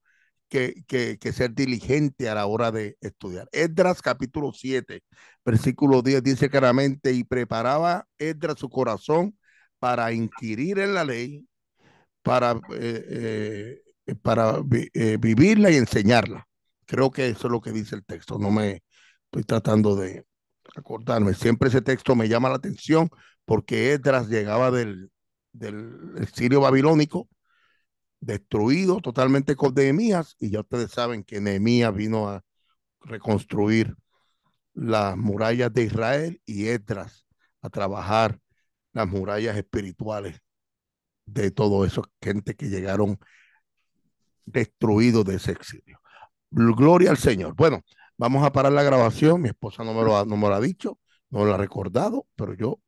que ser diligente a la hora de estudiar. Esdras capítulo 7, versículo 10 dice claramente: y preparaba Esdras su corazón para inquirir en la ley vivirla y enseñarla. Creo que eso es lo que dice el texto. No me estoy tratando de acordarme. Siempre ese texto me llama la atención porque Esdras llegaba del exilio babilónico, destruido totalmente con Nehemías, y ya ustedes saben que Nehemías vino a reconstruir las murallas de Israel y Esdras a trabajar las murallas espirituales de todo eso, gente que llegaron destruidos de ese exilio. Gloria al Señor. Bueno, vamos a parar la grabación. Mi esposa no me lo ha dicho, no me lo ha recordado, pero yo